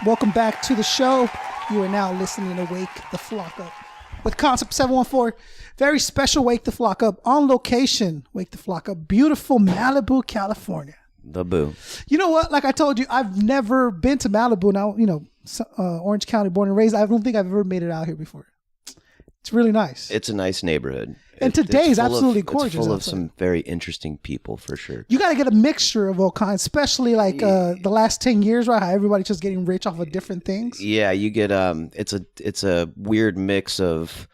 Welcome back to the show. You are now listening to Wake the Flock Up with Concept 714. Very special Wake the Flock Up on location. Wake the Flock Up, beautiful Malibu, California. The boo. You know what? Like I told you, I've never been to Malibu. Now, Orange County, born and raised. I don't think I've ever made it out here before. It's really nice. It's a nice neighborhood. And today is absolutely gorgeous. It's full of some very interesting people, for sure. You got to get a mixture of all kinds, especially like the last 10 years, right? How everybody's just getting rich off of different things. Yeah, you get it's a weird mix of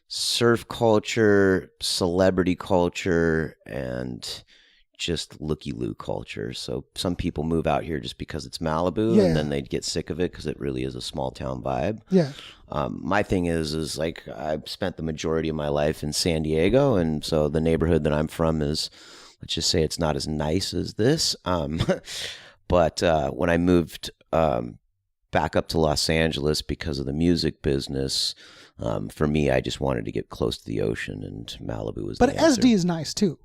surf culture, celebrity culture, and just looky-loo culture. So some people move out here just because it's Malibu, and then they get sick of it because it really is a small town vibe. Yeah. My thing is like I've spent the majority of my life in San Diego, and so the neighborhood that I'm from is, let's just say, it's not as nice as this. But when I moved back up to Los Angeles because of the music business, for me, I just wanted to get close to the ocean, and Malibu was. But SD is nice too.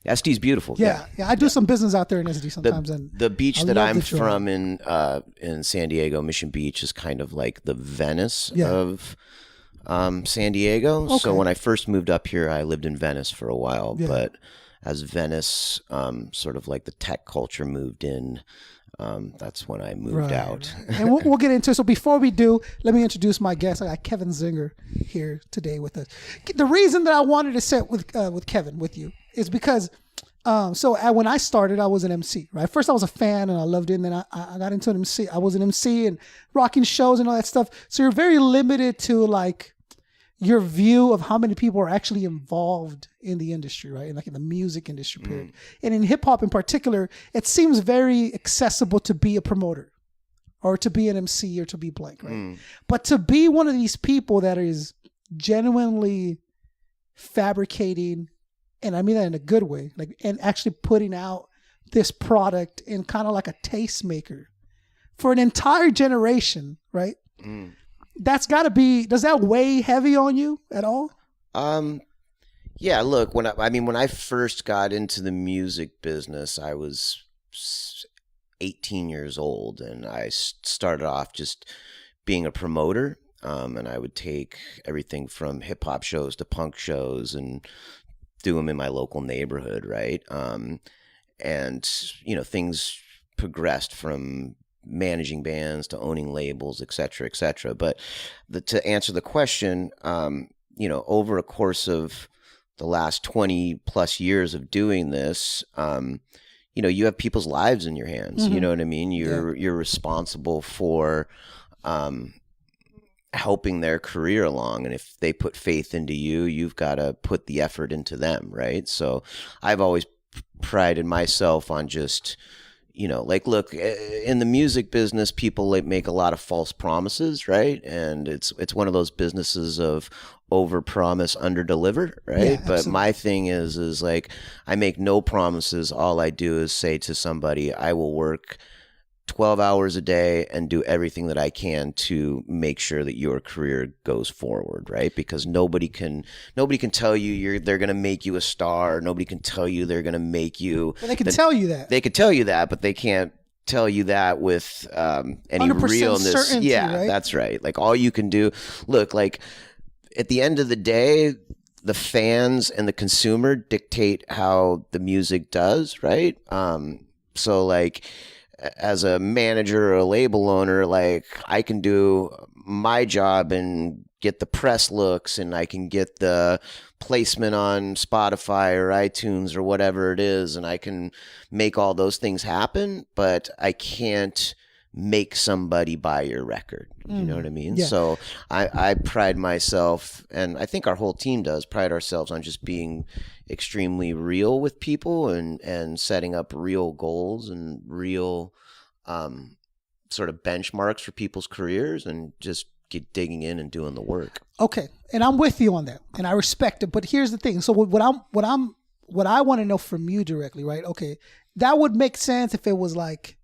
SD's beautiful. Yeah. I do some business out there in SD sometimes. The beach that I'm from in San Diego, Mission Beach, is kind of like the Venice of San Diego. Okay. So when I first moved up here, I lived in Venice for a while. Yeah. But as Venice, sort of like the tech culture moved in, that's when I moved out. And we'll get into it. So before we do, let me introduce my guest. I got Kevin Zinger here today with us. The reason that I wanted to sit with Kevin, with you, is because when I started, I was an MC, right? First I was a fan and I loved it, and then I got into an MC. I was an MC and rocking shows and all that stuff. So you're very limited to like your view of how many people are actually involved in the industry, right? And like in the music industry period. And in hip hop in particular, it seems very accessible to be a promoter or to be an MC or to be blank, right? But to be one of these people that is genuinely fabricating, and I mean that in a good way, like, and actually putting out this product in kind of like a tastemaker for an entire generation, right? That's got to be, does that weigh heavy on you at all? Yeah, look, when I first got into the music business, I was 18 years old, and I started off just being a promoter, and I would take everything from hip hop shows to punk shows and do them in my local neighborhood, right? And things progressed from managing bands to owning labels, et cetera, et cetera. But to answer the question, over a course of the last 20 plus years of doing this, you have people's lives in your hands. You know what I mean? You're responsible for helping their career along, and if they put faith into you, you've got to put the effort into them, right? So I've always prided myself on just, look, in the music business, people make a lot of false promises, right? And it's one of those businesses of over promise, under deliver, right? Yeah, but my thing is like, I make no promises. All I do is say to somebody, I will work 12 hours a day and do everything that I can to make sure that your career goes forward, right? Because nobody can tell you they're going to make you a star. Nobody can tell you they're going to make you. Well, they can tell you that. They could tell you that, but they can't tell you that with any realness. Certainty, yeah, right? That's right. Like all you can do, look, like at the end of the day, the fans and the consumer dictate how the music does, right? So like, as a manager or a label owner, like I can do my job and get the press looks, and I can get the placement on Spotify or iTunes or whatever it is, and I can make all those things happen, but I can't make somebody buy your record. You know what I mean? Yeah. So I pride myself, and I think our whole team does pride ourselves on just being extremely real with people and setting up real goals and real sort of benchmarks for people's careers, and just get digging in and doing the work. Okay. And I'm with you on that, and I respect it. But here's the thing. So what I want to know from you directly, right? Okay. That would make sense if it was like,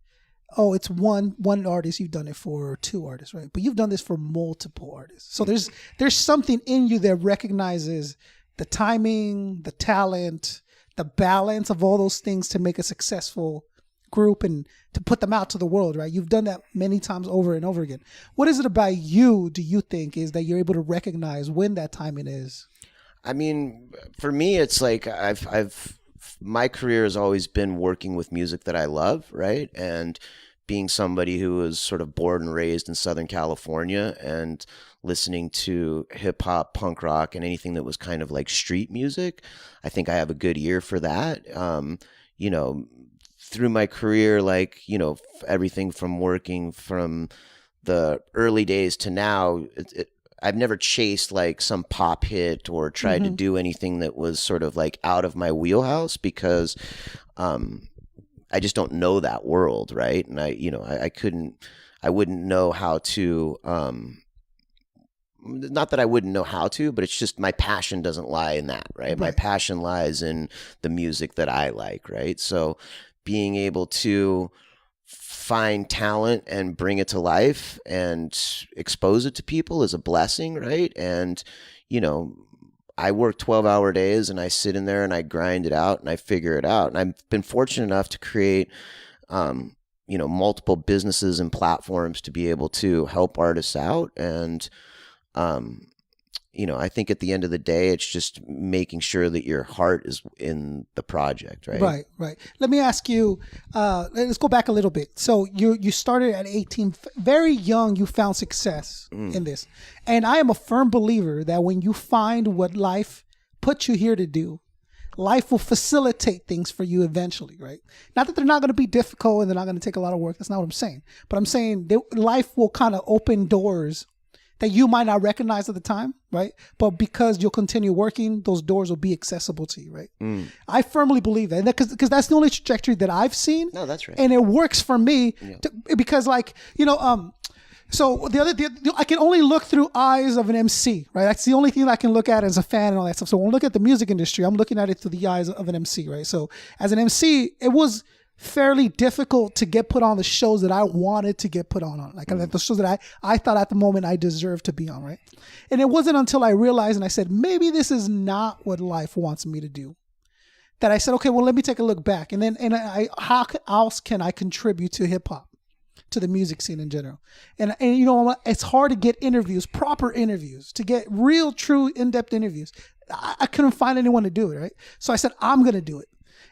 oh, it's one artist you've done it for, or two artists, right? But you've done this for multiple artists. So there's something in you that recognizes the timing, the talent, the balance of all those things to make a successful group and to put them out to the world, right? You've done that many times over and over again. What is it about you, do you think, is that you're able to recognize when that timing is? I mean, for me, it's like my career has always been working with music that I love, right? And being somebody who was sort of born and raised in Southern California and listening to hip hop, punk rock, and anything that was kind of like street music, I think I have a good ear for that. You know, through my career, like, you know, everything from working from the early days to now, I've never chased like some pop hit or tried to do anything that was sort of like out of my wheelhouse because I just don't know that world, right? And I wouldn't know how to, not that I wouldn't know how to, but it's just my passion doesn't lie in that, right? My passion lies in the music that I like, right? So being able to find talent and bring it to life and expose it to people is a blessing, right? And, you know, I work 12-hour days and I sit in there and I grind it out and I figure it out. And I've been fortunate enough to create, you know, multiple businesses and platforms to be able to help artists out. And, you know, I think at the end of the day, it's just making sure that your heart is in the project, right? Right. Let me ask you, let's go back a little bit. So you started at 18, very young, you found success in this. And I am a firm believer that when you find what life put you here to do, life will facilitate things for you eventually, right? Not that they're not going to be difficult and they're not going to take a lot of work. That's not what I'm saying. But I'm saying life will kind of open doors that you might not recognize at the time, right? But because you'll continue working, those doors will be accessible to you, right? I firmly believe that because that's the only trajectory that I've seen. No, that's right. And it works for me because, like, you know, so I can only look through eyes of an MC, right? That's the only thing that I can look at as a fan and all that stuff. So when I look at the music industry, I'm looking at it through the eyes of an MC, right? So as an MC, it was fairly difficult to get put on the shows that I wanted to get put on. Like the shows that I thought at the moment I deserved to be on, right? And it wasn't until I realized and I said, maybe this is not what life wants me to do, that I said, okay, well, let me take a look back. And then how else can I contribute to hip hop, to the music scene in general? And you know, it's hard to get interviews, proper interviews, to get real, true, in-depth interviews. I couldn't find anyone to do it, right? So I said, I'm going to do it.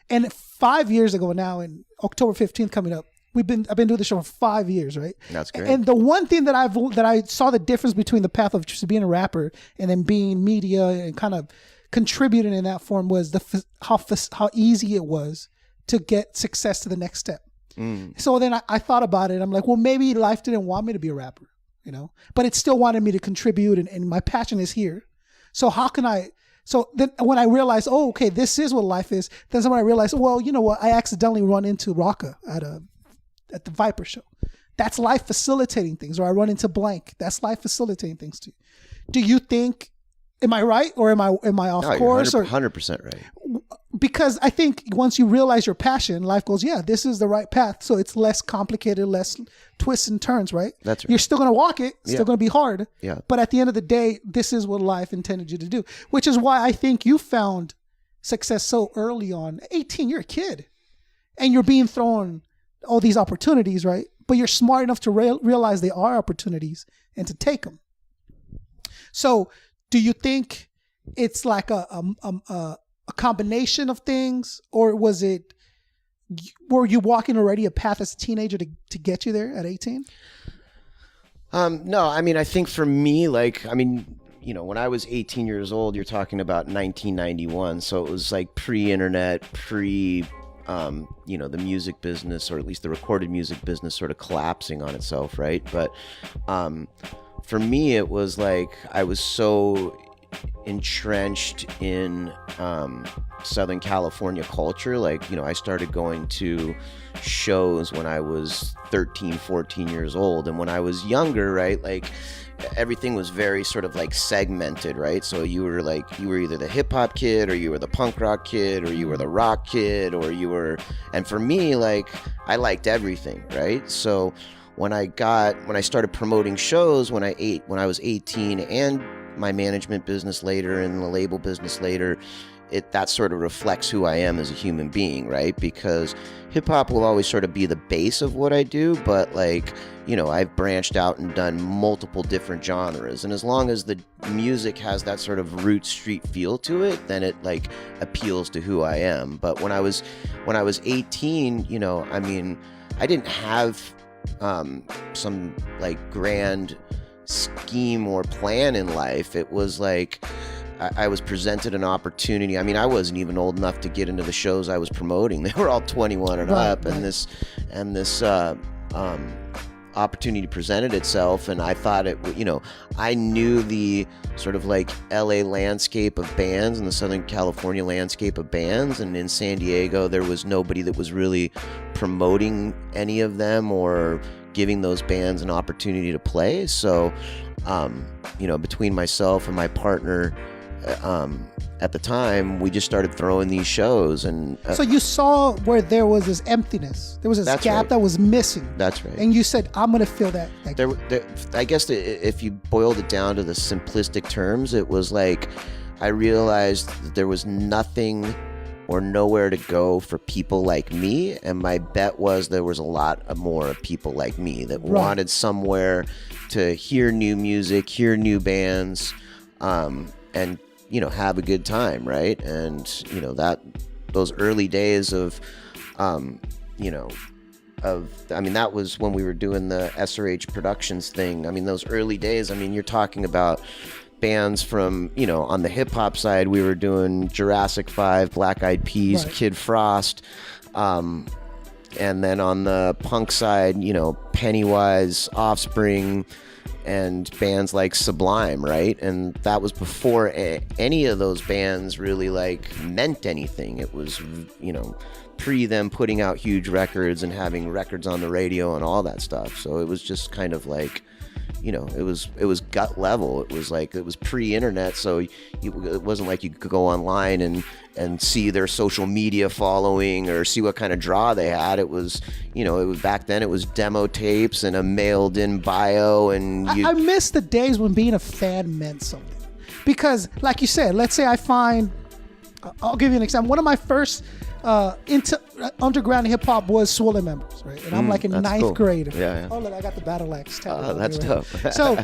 And 5 years ago now, in October 15th coming up, I've been doing the show for 5 years, right? That's great. And the one thing that I saw the difference between the path of just being a rapper and then being media and kind of contributing in that form was how easy it was to get success to the next step. So then I thought about it. I'm like, well, maybe life didn't want me to be a rapper, you know, but it still wanted me to contribute, and my passion is here. So how can I? So then when I realized, oh, okay, this is what life is, then when I realized, well, you know what, I accidentally run into Rocka at the Viper show. That's life facilitating things. Or I run into blank. That's life facilitating things too. Do you think, am I right or am I off course? You're 100% right. Because I think once you realize your passion, life goes, yeah, this is the right path. So it's less complicated, less twists and turns, right? That's right. You're still going to walk it. It's still going to be hard. Yeah. But at the end of the day, this is what life intended you to do, which is why I think you found success so early on. 18, you're a kid and you're being thrown all these opportunities, right? But you're smart enough to realize they are opportunities and to take them. So do you think it's like a combination of things, or were you walking already a path as a teenager to get you there at 18? No, I mean, I think for me, like, I mean, you know, when I was 18 years old, you're talking about 1991. So it was like pre-internet, you know, the music business, or at least the recorded music business, sort of collapsing on itself, right? But for me, it was like I was so entrenched in Southern California culture. Like, you know, I started going to shows when I was 13, 14 years old. And when I was younger, right, like everything was very sort of like segmented, right? So you were either the hip hop kid, or you were the punk rock kid, or you were the rock kid, and for me, like, I liked everything, right? So when I started promoting shows when I was 18, and my management business later and the label business later, that sort of reflects who I am as a human being, right? Because hip hop will always sort of be the base of what I do, but like, you know, I've branched out and done multiple different genres, and as long as the music has that sort of root street feel to it, then it like appeals to who I am. But when I was 18, you know, I mean, I didn't have some like grand scheme or plan in life. It was like I was presented an opportunity. I mean, I wasn't even old enough to get into the shows I was promoting. They were all 21 and up, and this opportunity presented itself, and I thought it, you know, I knew the sort of like LA landscape of bands and the Southern California landscape of bands, and in San Diego there was nobody that was really promoting any of them or giving those bands an opportunity to play. So you know, between myself and my partner at the time, we just started throwing these shows, and so you saw where there was this emptiness, there was this gap right. that was missing. That's right. And you said, I'm gonna fill that. I guess if you boiled it down to the simplistic terms, it was like I realized that there was nothing or nowhere to go for people like me, and my bet was there was a lot more people like me that wanted somewhere to hear new music, hear new bands, and you know, have a good time, right? And you know, that those early days of you know, I mean, that was when we were doing the SRH Productions thing. I mean, those early days, I mean, you're talking about bands from, you know, on the hip hop side, we were doing Jurassic 5, Black Eyed Peas, Kid Frost, and then on the punk side, you know, Pennywise, Offspring, and bands like Sublime, right? And that was before any of those bands really like meant anything. It was, you know, pre them putting out huge records and having records on the radio and all that stuff. So it was just kind of like, you know, it was gut level. It was like, it was pre-internet, so it wasn't like you could go online and see their social media following or see what kind of draw they had. It was, you know, it was back then. It was demo tapes and a mailed-in bio, and I miss the days when being a fan meant something, because, like you said, let's say I find, I'll give you an example. One of my first into underground hip hop was Swollen Members, right? And I'm like in ninth grade. Yeah. Oh, look, I got the Battle Axe. Oh, that's dope. So,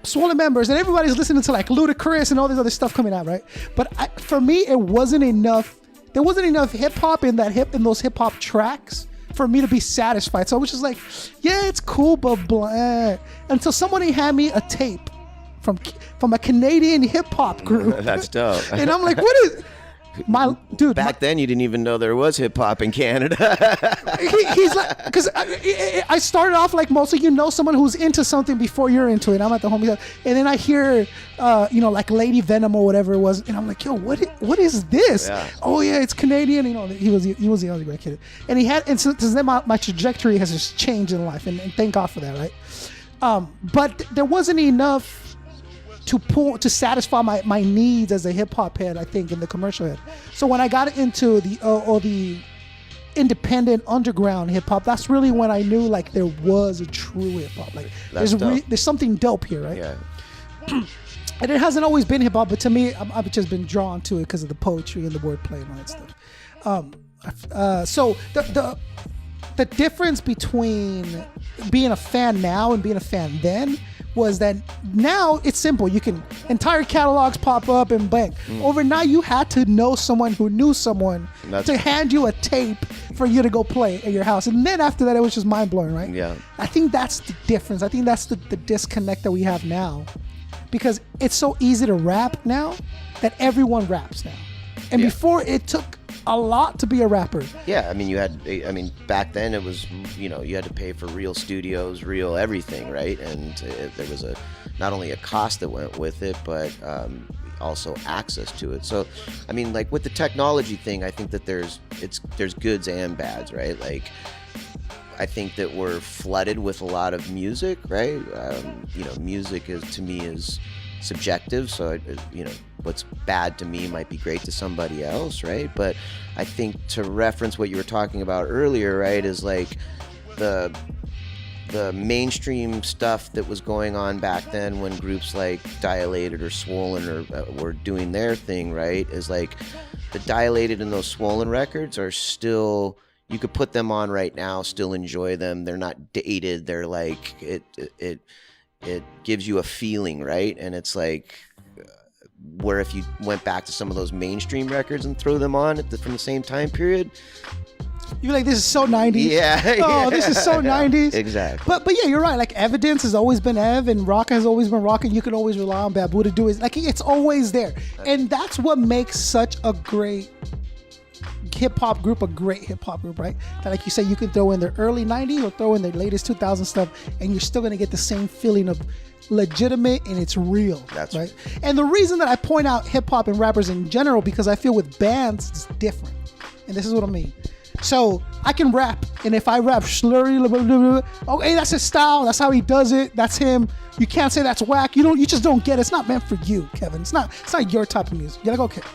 Swollen Members, and everybody's listening to like Ludacris and all this other stuff coming out, right? But for me, it wasn't enough. There wasn't enough hip hop in those hip hop tracks for me to be satisfied. So I was just like, yeah, it's cool, but blah. Until somebody had me a tape from a Canadian hip hop group. That's dope. And I'm like, what is? My dude. Back then, you didn't even know there was hip hop in Canada. He's like, because I started off like most of you know someone who's into something before you're into it. I'm at the homie, and then I hear, you know, like Lady Venom or whatever it was, and I'm like, yo, what is this? Yeah. Oh yeah, it's Canadian. You know, he was the only great kid, and he had, and so then my trajectory has just changed in life, and thank God for that, right? But there wasn't enough to satisfy my needs as a hip hop head, I think, in the commercial head. So when I got into the independent underground hip hop, that's really when I knew like there was a true hip hop. Like there's something dope here, right? Yeah. And it hasn't always been hip hop, but to me, I've just been drawn to it because of the poetry and the wordplay and all that stuff. So the difference between being a fan now and being a fan then was that now it's simple. You can, entire catalogs pop up and bang. Overnight, you had to know someone who knew someone to hand you a tape for you to go play at your house. And then after that, it was just mind blowing, right? Yeah. I think that's the difference. I think that's the disconnect that we have now, because it's so easy to rap now that everyone raps now. And before, it took a lot to be a rapper. Yeah, I mean, back then it was, you know, you had to pay for real studios, real everything, right? And there was not only a cost that went with it, but also access to it. So, I mean, like with the technology thing, I think that there's goods and bads, right? Like, I think that we're flooded with a lot of music, right? You know, music to me is subjective, so you know, what's bad to me might be great to somebody else, right? But I think, to reference what you were talking about earlier, right, is like the the mainstream stuff that was going on back then when groups like Dilated or Swollen or were doing their thing, right? Is like the Dilated and those Swollen records are still, you could put them on right now, still enjoy them. They're not dated. They're like, it gives you a feeling, right? And it's like, where if you went back to some of those mainstream records and throw them on from the same time period, you're like, this is so 90s. Yeah. Oh, this is so 90s. Exactly. But yeah, you're right. Like, Evidence has always been Ev, and rock has always been rock, and you can always rely on Babu to do it. Like, it's always there. And that's what makes such a great hip-hop group a great hip-hop group, right? That, like you say, you can throw in their early 90s or throw in their latest 2000 stuff, and you're still going to get the same feeling of legitimate and it's real. That's right. And the reason that I point out hip-hop and rappers in general, because I feel with bands it's different. And this is what I mean. So I can rap, and if I rap slurry, blah, blah, blah, blah, okay, that's his style. That's how he does it. That's him. You can't say that's whack. You just don't get it. It's not meant for you, Kevin. It's not your type of music. You're like, okay.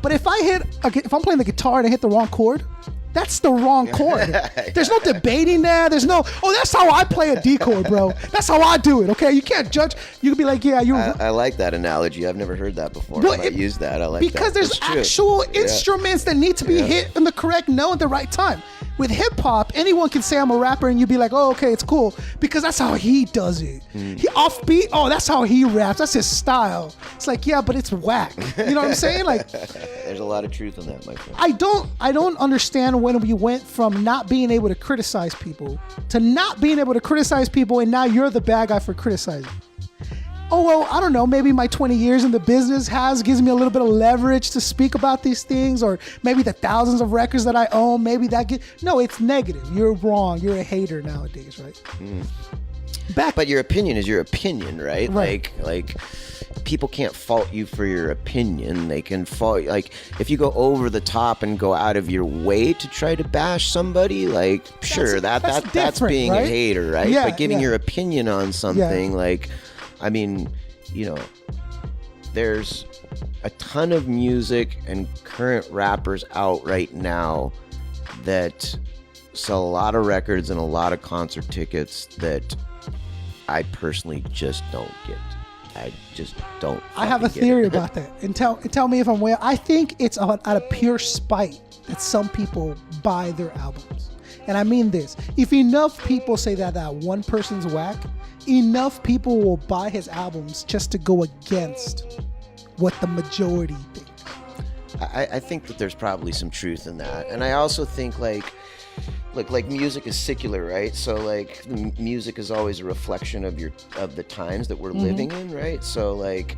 But if if I'm playing the guitar and I hit the wrong chord, that's the wrong chord. There's no debating there. There's no, oh, that's how I play a D chord, bro. That's how I do it, okay? You can't judge. You can be like, yeah, you're... I like that analogy. I've never heard that before. But I might use that. I like because that. Because there's actual instruments that need to be hit in the correct note at the right time. With hip-hop, anyone can say I'm a rapper and you'd be like, oh, okay, it's cool. Because that's how he does it. He offbeat, oh, that's how he raps. That's his style. It's like, yeah, but it's whack. You know what I'm saying? Like, there's a lot of truth in that, my friend. I don't understand when we went from not being able to criticize people to not being able to criticize people, and now you're the bad guy for criticizing. Oh, well, I don't know, maybe my 20 years in the business gives me a little bit of leverage to speak about these things, or maybe the thousands of records that I own, maybe no, it's negative. You're wrong. You're a hater nowadays, right? But your opinion is your opinion, right? Like people can't fault you for your opinion. They can fault, like, if you go over the top and go out of your way to try to bash somebody, like, sure, that's being a hater, right? Yeah, but giving your opinion on something, like, I mean, you know, there's a ton of music and current rappers out right now that sell a lot of records and a lot of concert tickets that I personally just don't get. I just don't. I have a theory about that, and tell me if I'm way. I think it's out of pure spite that some people buy their albums, and I mean this: if enough people say that one person's whack, enough people will buy his albums just to go against what the majority thinks. I think that there's probably some truth in that, and I also think like music is secular, right? So like the music is always a reflection of the times that we're living in, right? So like,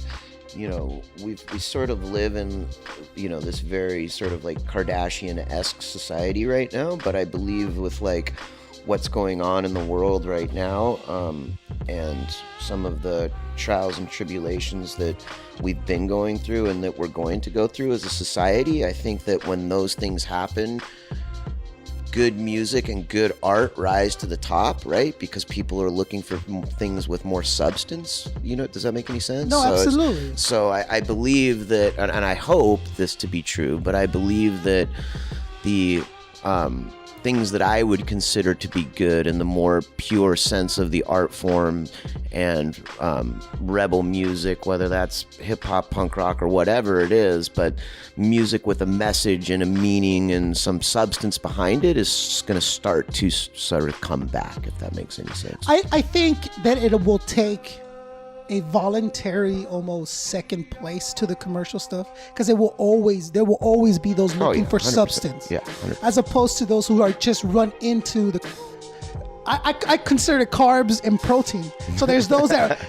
you know, we sort of live in, you know, this very sort of like Kardashian-esque society right now, but I believe with like what's going on in the world right now, and some of the trials and tribulations that we've been going through and that we're going to go through as a society, I think that when those things happen, good music and good art rise to the top, right? Because people are looking for things with more substance. You know, does that make any sense? No, absolutely. So I believe that, and I hope this to be true, but I believe that the things that I would consider to be good in the more pure sense of the art form and rebel music, whether that's hip hop, punk rock, or whatever it is, but music with a message and a meaning and some substance behind it is going to start to sort of come back, if that makes any sense. I think that it will take a voluntary almost second place to the commercial stuff, because there will always be those looking for 100%. substance, 100%. as opposed to those who are just run into the I consider it carbs and protein. So there's those that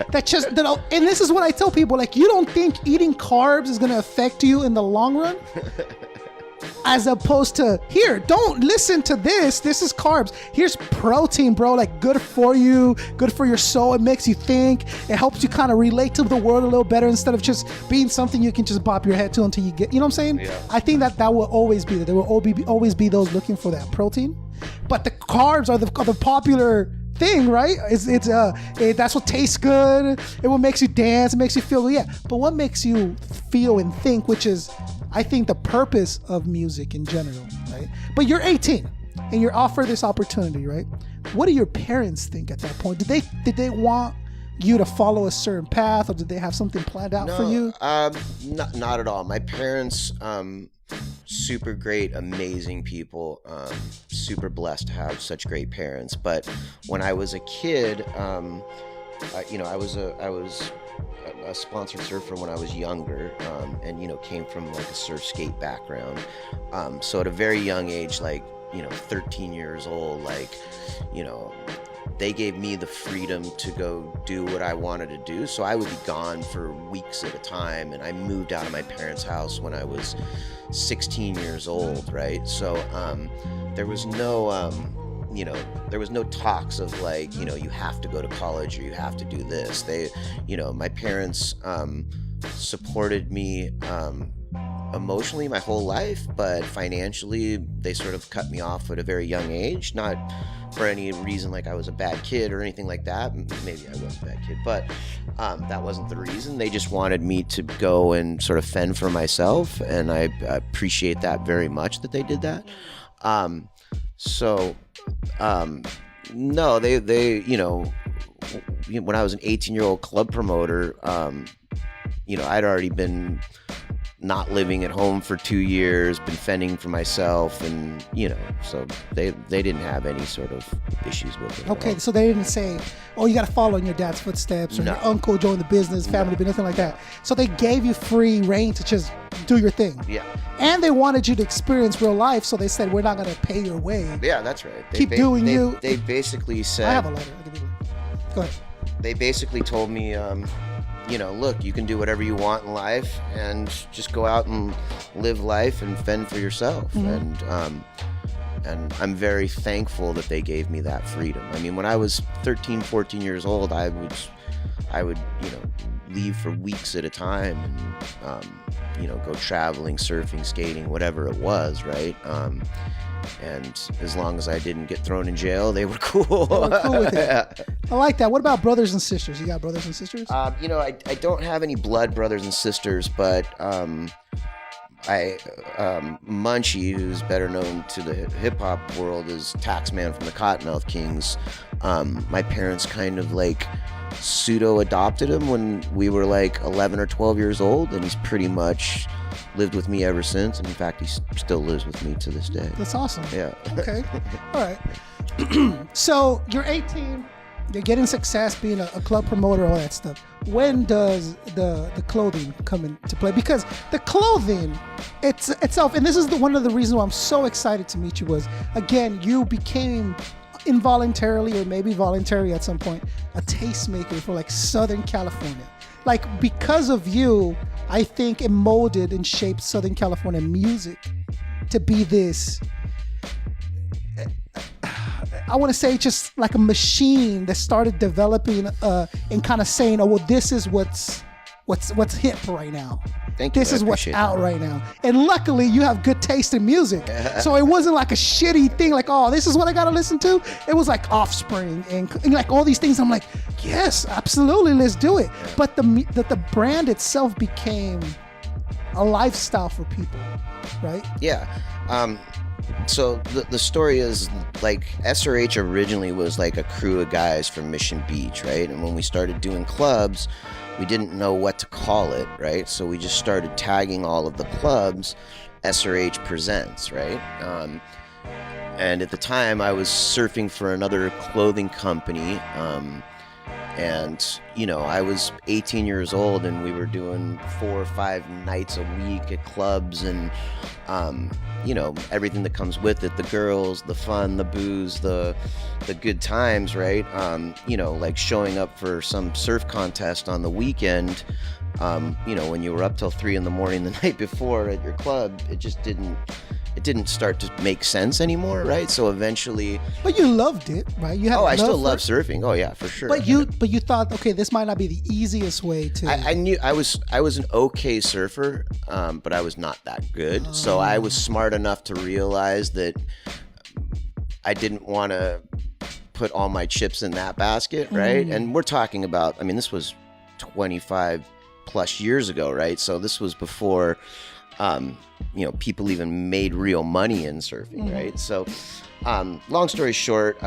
and this is what I tell people, like, you don't think eating carbs is going to affect you in the long run? As opposed to, here, don't listen to this. This is carbs. Here's protein, bro. Like, good for you, good for your soul. It makes you think. It helps you kind of relate to the world a little better instead of just being something you can just bop your head to until you get, you know what I'm saying? Yeah. I think that will always be there. There will always be those looking for that protein. But the carbs are the popular thing, right? That's what tastes good. It what makes you dance. It makes you feel, But what makes you feel and think, which is, I think, the purpose of music in general, right? But you're 18 and you're offered this opportunity, right? what do your parents think at that point? Did they want you to follow a certain path, or did they have something planned out for you? Not at all. My parents, super great, amazing people, super blessed to have such great parents. But when I was a kid, I was a sponsored surfer when I was younger, and came from like a surf skate background. So at a very young age, like 13 years old, like they gave me the freedom to go do what I wanted to do. So I would be gone for weeks at a time, and I moved out of my parents' house when I was 16 years old, right? So there was no there was no talks of like, you have to go to college or you have to do this. They, my parents supported me emotionally my whole life, but financially they sort of cut me off at a very young age. Not for any reason like I was a bad kid or anything like that. Maybe I was a bad kid, but that wasn't the reason. They just wanted me to go and sort of fend for myself, and I appreciate that very much that they did that. No, they when I was an 18-year-old club promoter, I'd already been not living at home for 2 years, been fending for myself, and so they didn't have any sort of issues with it. Okay, so they didn't say, "Oh, you got to follow in your dad's footsteps," or No. your uncle joined the business, family, but nothing like that. So they gave you free reign to just do your thing. Yeah. And they wanted you to experience real life, so they said, "We're not going to pay your way." Yeah, that's right. Keep doing you. They basically said. I have a letter. I'll give you one. Go ahead. They basically told me, look, you can do whatever you want in life, and just go out and live life and fend for yourself. Mm-hmm. And I'm very thankful that they gave me that freedom. I mean, when I was 13, 14 years old, I would leave for weeks at a time and, go traveling, surfing, skating, whatever it was, right? And as long as I didn't get thrown in jail, they were cool. They were cool with it. Yeah. I like that. What about brothers and sisters? You got brothers and sisters? I don't have any blood brothers and sisters, but Munchie, who's better known to the hip hop world as Taxman from the Kottonmouth Kings, my parents kind of like pseudo adopted him when we were like 11 or 12 years old, and he's pretty much lived with me ever since. And in fact, he still lives with me to this day. That's awesome. Yeah. Okay. All right. So you're 18. You're getting success, being a club promoter, all that stuff. When does the clothing come into play? Because the clothing itself, and this is one of the reasons why I'm so excited to meet you, was, again, you became involuntarily or maybe voluntarily at some point a tastemaker for like Southern California. Like, because of you, I think it molded and shaped Southern California music to be this, I want to say, just like a machine that started developing and kind of saying, "Oh, well, this is what's hip right now. Thank you. This is what's out right now." And luckily, you have good taste in music, so it wasn't like a shitty thing. Like, "Oh, this is what I gotta listen to." It was like Offspring and like all these things. I'm like, yes, absolutely, let's do it. But the brand itself became a lifestyle for people, right? Yeah. So the story is, like, SRH originally was like a crew of guys from Mission Beach, right? And when we started doing clubs, we didn't know what to call it, right? So we just started tagging all of the clubs SRH Presents, right? And at the time, I was surfing for another clothing company, and I was 18 years old, and we were doing 4 or 5 nights a week at clubs, and everything that comes with it, the girls, the fun, the booze, the good times, right? Like showing up for some surf contest on the weekend, when you were up till 3 a.m. the night before at your club, it didn't start to make sense anymore, right? So eventually, but you loved it, right? You had I still love surfing. Oh yeah, for sure. But you thought, okay, this might not be the easiest way to. I knew I was an okay surfer, but I was not that good. So I was smart enough to realize that I didn't want to put all my chips in that basket, right? And we're talking about, this was 25 plus years ago, right? So this was before people even made real money in surfing, right? So, long story short,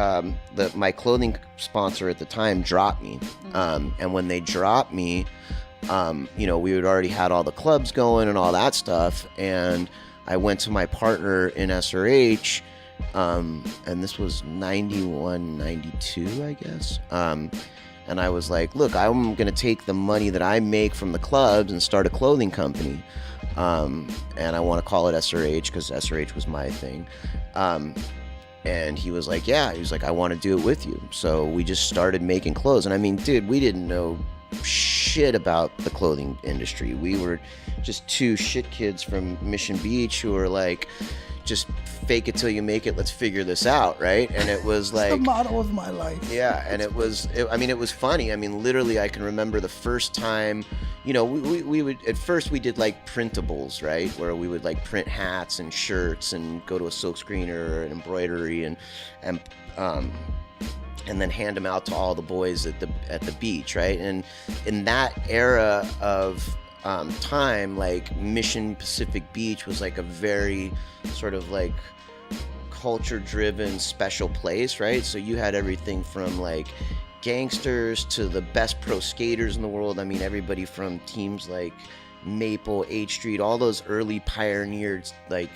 my clothing sponsor at the time dropped me. And when they dropped me, we had already had all the clubs going and all that stuff. And I went to my partner in SRH, and this was 91, 92, I guess. And I was like, look, I'm going to take the money that I make from the clubs and start a clothing company. And I want to call it SRH because SRH was my thing. And he was like, yeah, he was like, I want to do it with you. So we just started making clothes. And I mean, dude, we didn't know shit about the clothing industry. We were just two shit kids from Mission Beach who were like, just fake it till you make it. Let's figure this out, right? And it was like the motto of my life. Yeah, and it was funny. I mean, literally, I can remember the first time. We would at first we did like printables, right, where we would like print hats and shirts and go to a silk screener or an embroidery and then hand them out to all the boys at the beach, right? And in that era of time, like Mission Pacific Beach was like a very sort of like culture-driven special place, right? So you had everything from like gangsters to the best pro skaters in the world. I mean, everybody from teams like Maple, H Street, all those early pioneers, like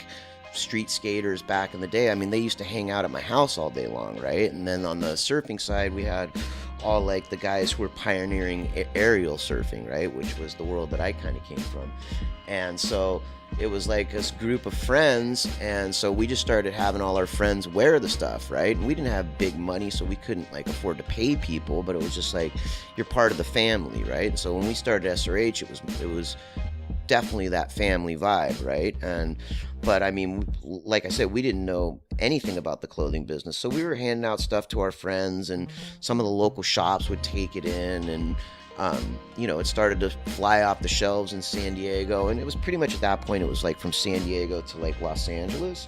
street skaters back in the day. I mean, they used to hang out at my house all day long, right? And then on the surfing side, we had all like the guys who were pioneering aerial surfing, right? Which was the world that I kind of came from. And so it was like this group of friends, and so we just started having all our friends wear the stuff, right? And we didn't have big money, so we couldn't like afford to pay people, but it was just like, you're part of the family, right? And so when we started SRH, it was definitely that family vibe, right? But I mean, like I said, we didn't know anything about the clothing business, so we were handing out stuff to our friends, and some of the local shops would take it in, and it started to fly off the shelves in San Diego, and it was pretty much at that point, it was like from San Diego to like Los Angeles,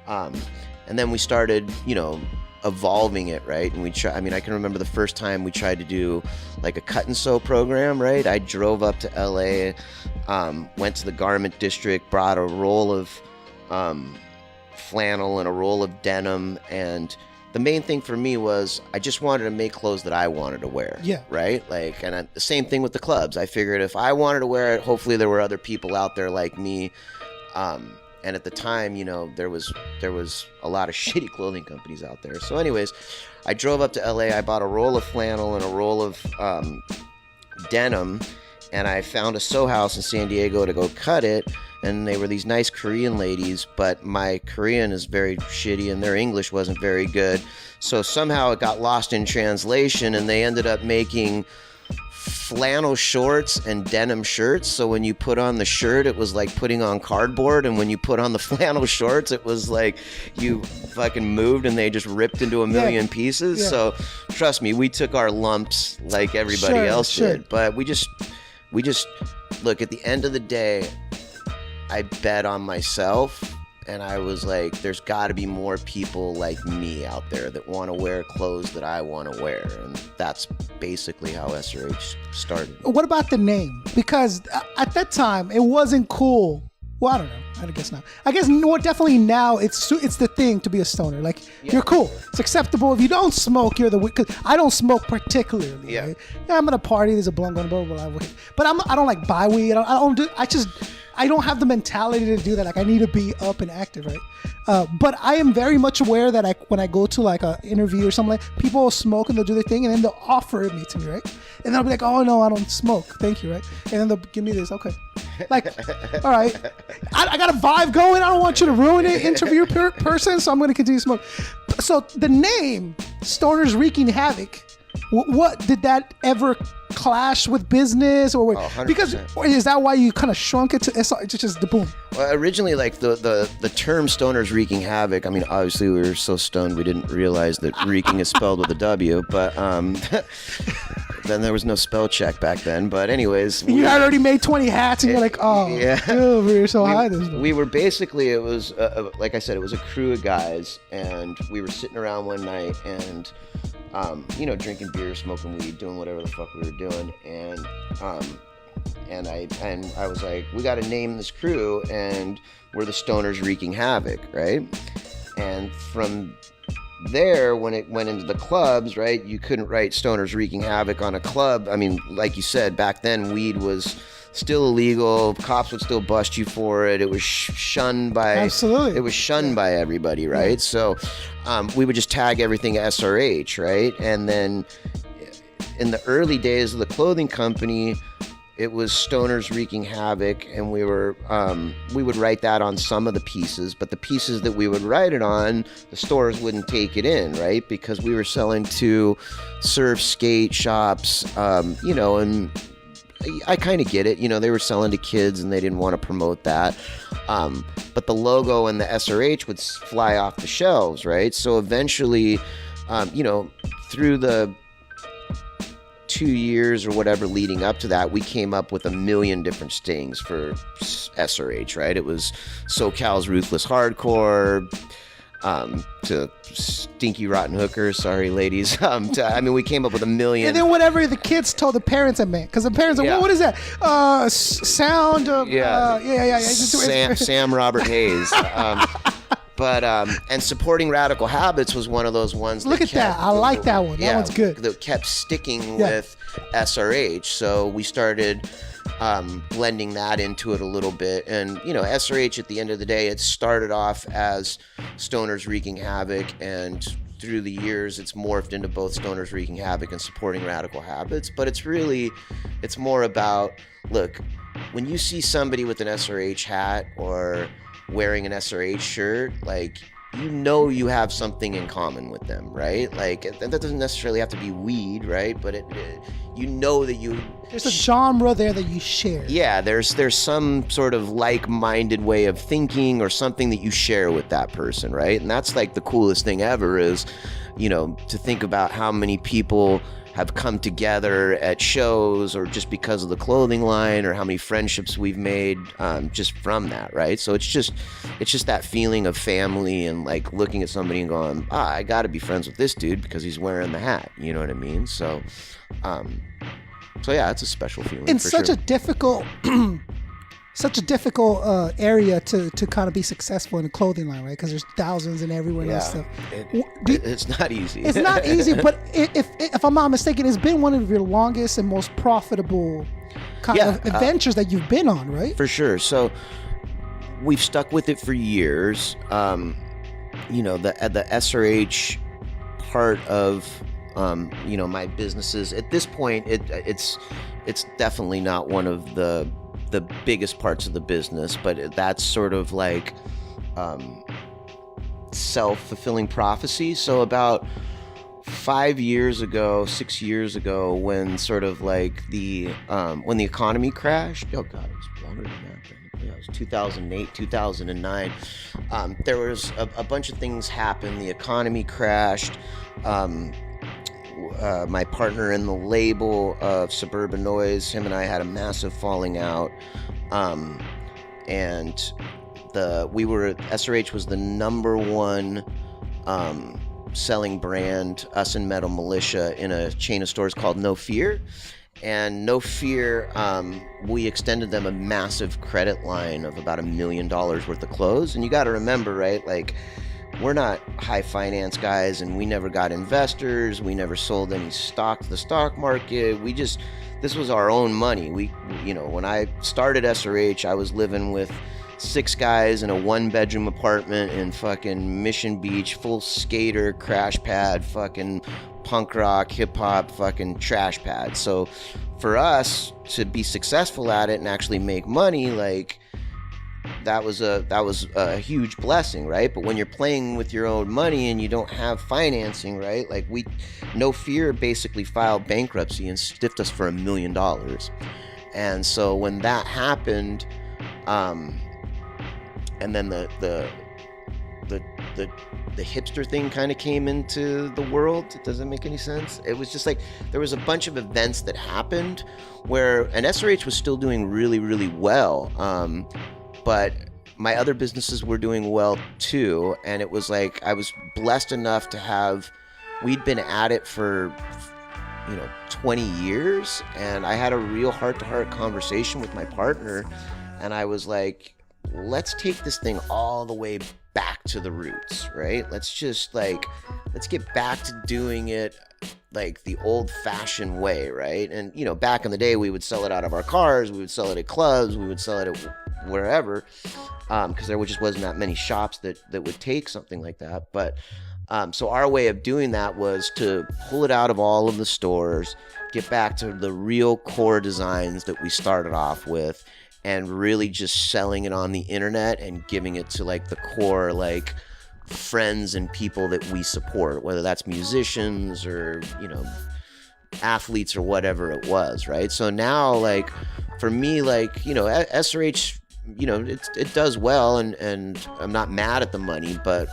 and then we started, evolving it, right? And I can remember the first time we tried to do like a cut and sew program, right? I drove up to LA, went to the garment district, brought a roll of flannel and a roll of denim, and the main thing for me was I just wanted to make clothes that I wanted to wear. Yeah. Right? Like, and the same thing with the clubs. I figured if I wanted to wear it, hopefully there were other people out there like me. And at the time, there was a lot of shitty clothing companies out there. So anyways, I drove up to LA. I bought a roll of flannel and a roll of denim, and I found a sew house in San Diego to go cut it. And they were these nice Korean ladies, but my Korean is very shitty and their English wasn't very good. So somehow it got lost in translation, and they ended up making flannel shorts and denim shirts. So when you put on the shirt, it was like putting on cardboard, and when you put on the flannel shorts, it was like you fucking moved and they just ripped into a million pieces. Yeah. So trust me, we took our lumps like everybody else did. But we just look, at the end of the day, I bet on myself, and I was like, there's got to be more people like me out there that want to wear clothes that I want to wear. And that's basically how SRH started. What about the name? Because at that time, it wasn't cool. Well, I don't know. I guess not. I guess definitely now it's the thing to be a stoner. Like, you're cool. It's acceptable. If you don't smoke, you're the weak. Because I don't smoke particularly. Yeah. Right? Yeah, I'm at a party. There's a blunt going, blah, blah, blah. But I don't like buy weed. I don't have the mentality to do that. Like, I need to be up and active, right? But I am very much aware that when I go to like an interview or something, like, people will smoke and they'll do their thing, and then they'll offer it to me, right? And they'll be like, oh no, I don't smoke, thank you, right? And then they'll give me this, okay. Like, all right, I got a vibe going. I don't want you to ruin it, interview person, so I'm going to continue to smoke. So the name Stoners Wreaking Havoc, what did that ever clash with business, or because is that why you kind of shrunk it to just the boom? Well, originally, like the term Stoners Wreaking Havoc, I mean, obviously we were so stoned we didn't realize that wreaking is spelled with a W, but then there was no spell check back then. But anyways, you had already made 20 hats, and you're like, oh, yeah, dude, we were so high. We were basically, it was like I said, it was a crew of guys, and we were sitting around one night and drinking beer, smoking weed, doing whatever the fuck we were doing, and And I was like, we got to name this crew, and we're the Stoners Wreaking Havoc, right? And from there, when it went into the clubs, right, you couldn't write Stoners Wreaking Havoc on a club. I mean, like you said, back then weed was still illegal. Cops would still bust you for it. It was shunned by Absolutely. It was shunned by everybody, right? Yeah. So we would just tag everything SRH, right? And then in the early days of the clothing company, it was Stoners Wreaking Havoc, and we would write that on some of the pieces, but the pieces that we would write it on, the stores wouldn't take it in, right? Because we were selling to surf skate shops, and I kind of get it. They were selling to kids and they didn't want to promote that. But the logo and the SRH would fly off the shelves, right? So eventually, through the 2 years or whatever leading up to that, we came up with a million different stings for SRH, right? It was SoCal's Ruthless Hardcore, to Stinky Rotten Hookers, sorry ladies. We came up with a million. And then whatever the kids told the parents it meant, because the parents are, what is that? Sound of, Sam Robert Hayes. But and Supporting Radical Habits was one of those ones. Look at that! I like that one. That one's good. That kept sticking with SRH. So we started blending that into it a little bit. And SRH at the end of the day, it started off as Stoners Wreaking Havoc, and through the years, it's morphed into both Stoners Wreaking Havoc and Supporting Radical Habits. But it's more about, look, when you see somebody with an SRH hat or wearing an SRH shirt, like, you have something in common with them, right? Like, that doesn't necessarily have to be weed, right? But there's a genre there that you share. Yeah, there's some sort of like-minded way of thinking or something that you share with that person, right? And that's like the coolest thing ever is, to think about how many people have come together at shows or just because of the clothing line, or how many friendships we've made just from that, right? So it's just that feeling of family and like looking at somebody and going, I got to be friends with this dude because he's wearing the hat. You know what I mean? So, yeah, it's a special feeling. In such a difficult area to kind of be successful in the clothing line, right? Because there's thousands and everywhere and stuff. It's not easy. It's not easy, but if I'm not mistaken, it's been one of your longest and most profitable kind of adventures that you've been on, right? For sure. So we've stuck with it for years. The SRH part of my businesses at this point, it's definitely not one of the biggest parts of the business, but that's sort of like self-fulfilling prophecy. So about 6 years ago, when sort of like when the economy crashed, oh god, it was longer than that. It was 2008, 2009. There was a bunch of things happened. The economy crashed. My partner in the label of Suburban Noize, him and I had a massive falling out, and SRH was the number one selling brand, us and Metal Militia, in a chain of stores called No Fear. And No Fear, we extended them a massive credit line of about $1 million worth of clothes. And you got to remember, right, like, we're not high finance guys, and we never got investors. We never sold any stock to the stock market. This was our own money. When I started SRH, I was living with 6 guys in a 1-bedroom apartment in fucking Mission Beach, full skater, crash pad, fucking punk rock, hip hop, fucking trash pad. So for us to be successful at it and actually make money, like, that was a huge blessing, right? But when you're playing with your own money and you don't have financing, right? Like, No Fear basically filed bankruptcy and stiffed us for $1 million. And so when that happened, and then the hipster thing kind of came into the world. Does that make any sense? It was just like there was a bunch of events that happened and SRH was still doing really, really well. But my other businesses were doing well too, and it was like I was blessed enough to we'd been at it for 20 years. And I had a real heart-to-heart conversation with my partner, and I was like, let's take this thing all the way back to the roots, right? Let's get back to doing it like the old-fashioned way, right? And back in the day, we would sell it out of our cars, we would sell it at clubs, we would sell it at wherever, because there just wasn't that many shops that would take something like that. But so our way of doing that was to pull it out of all of the stores, get back to the real core designs that we started off with, and really just selling it on the internet and giving it to like the core like friends and people that we support, whether that's musicians or athletes or whatever it was, right? So now, like, for me, like, SRH, it does well, and I'm not mad at the money, but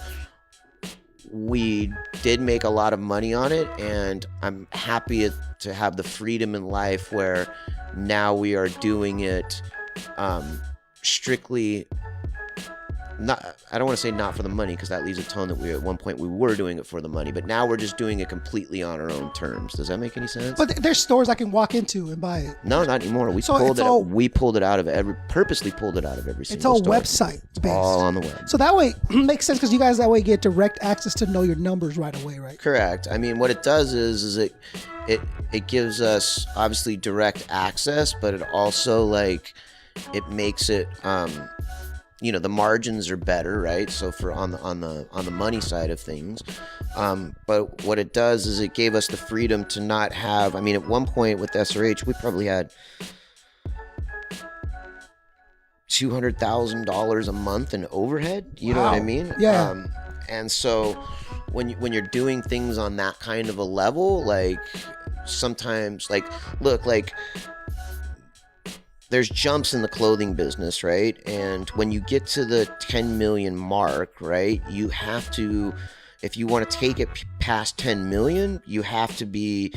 we did make a lot of money on it, and I'm happy to have the freedom in life where now we are doing it strictly not, I don't want to say not for the money, because that leaves a tone that at one point we were doing it for the money, but now we're just doing it completely on our own terms. Does that make any sense? But there's stores I can walk into and buy it. No, not anymore. We pulled it out of purposely pulled it out of every single store. It's all website based. All on the web. So that way makes sense, because you guys that way get direct access to know your numbers right away, right? Correct. I mean, what it does is it gives us obviously direct access, but it also like it makes it the margins are better, right? So for on the money side of things, but what it does is it gave us the freedom to not have. I mean, at one point with SRH, we probably had $200,000 a month in overhead. You know what I mean? Yeah. And so when you're doing things on that kind of a level, like sometimes, like look, like there's jumps in the clothing business, right? And when you get to the 10 million mark, right, you have to, if you want to take it past 10 million, you have to be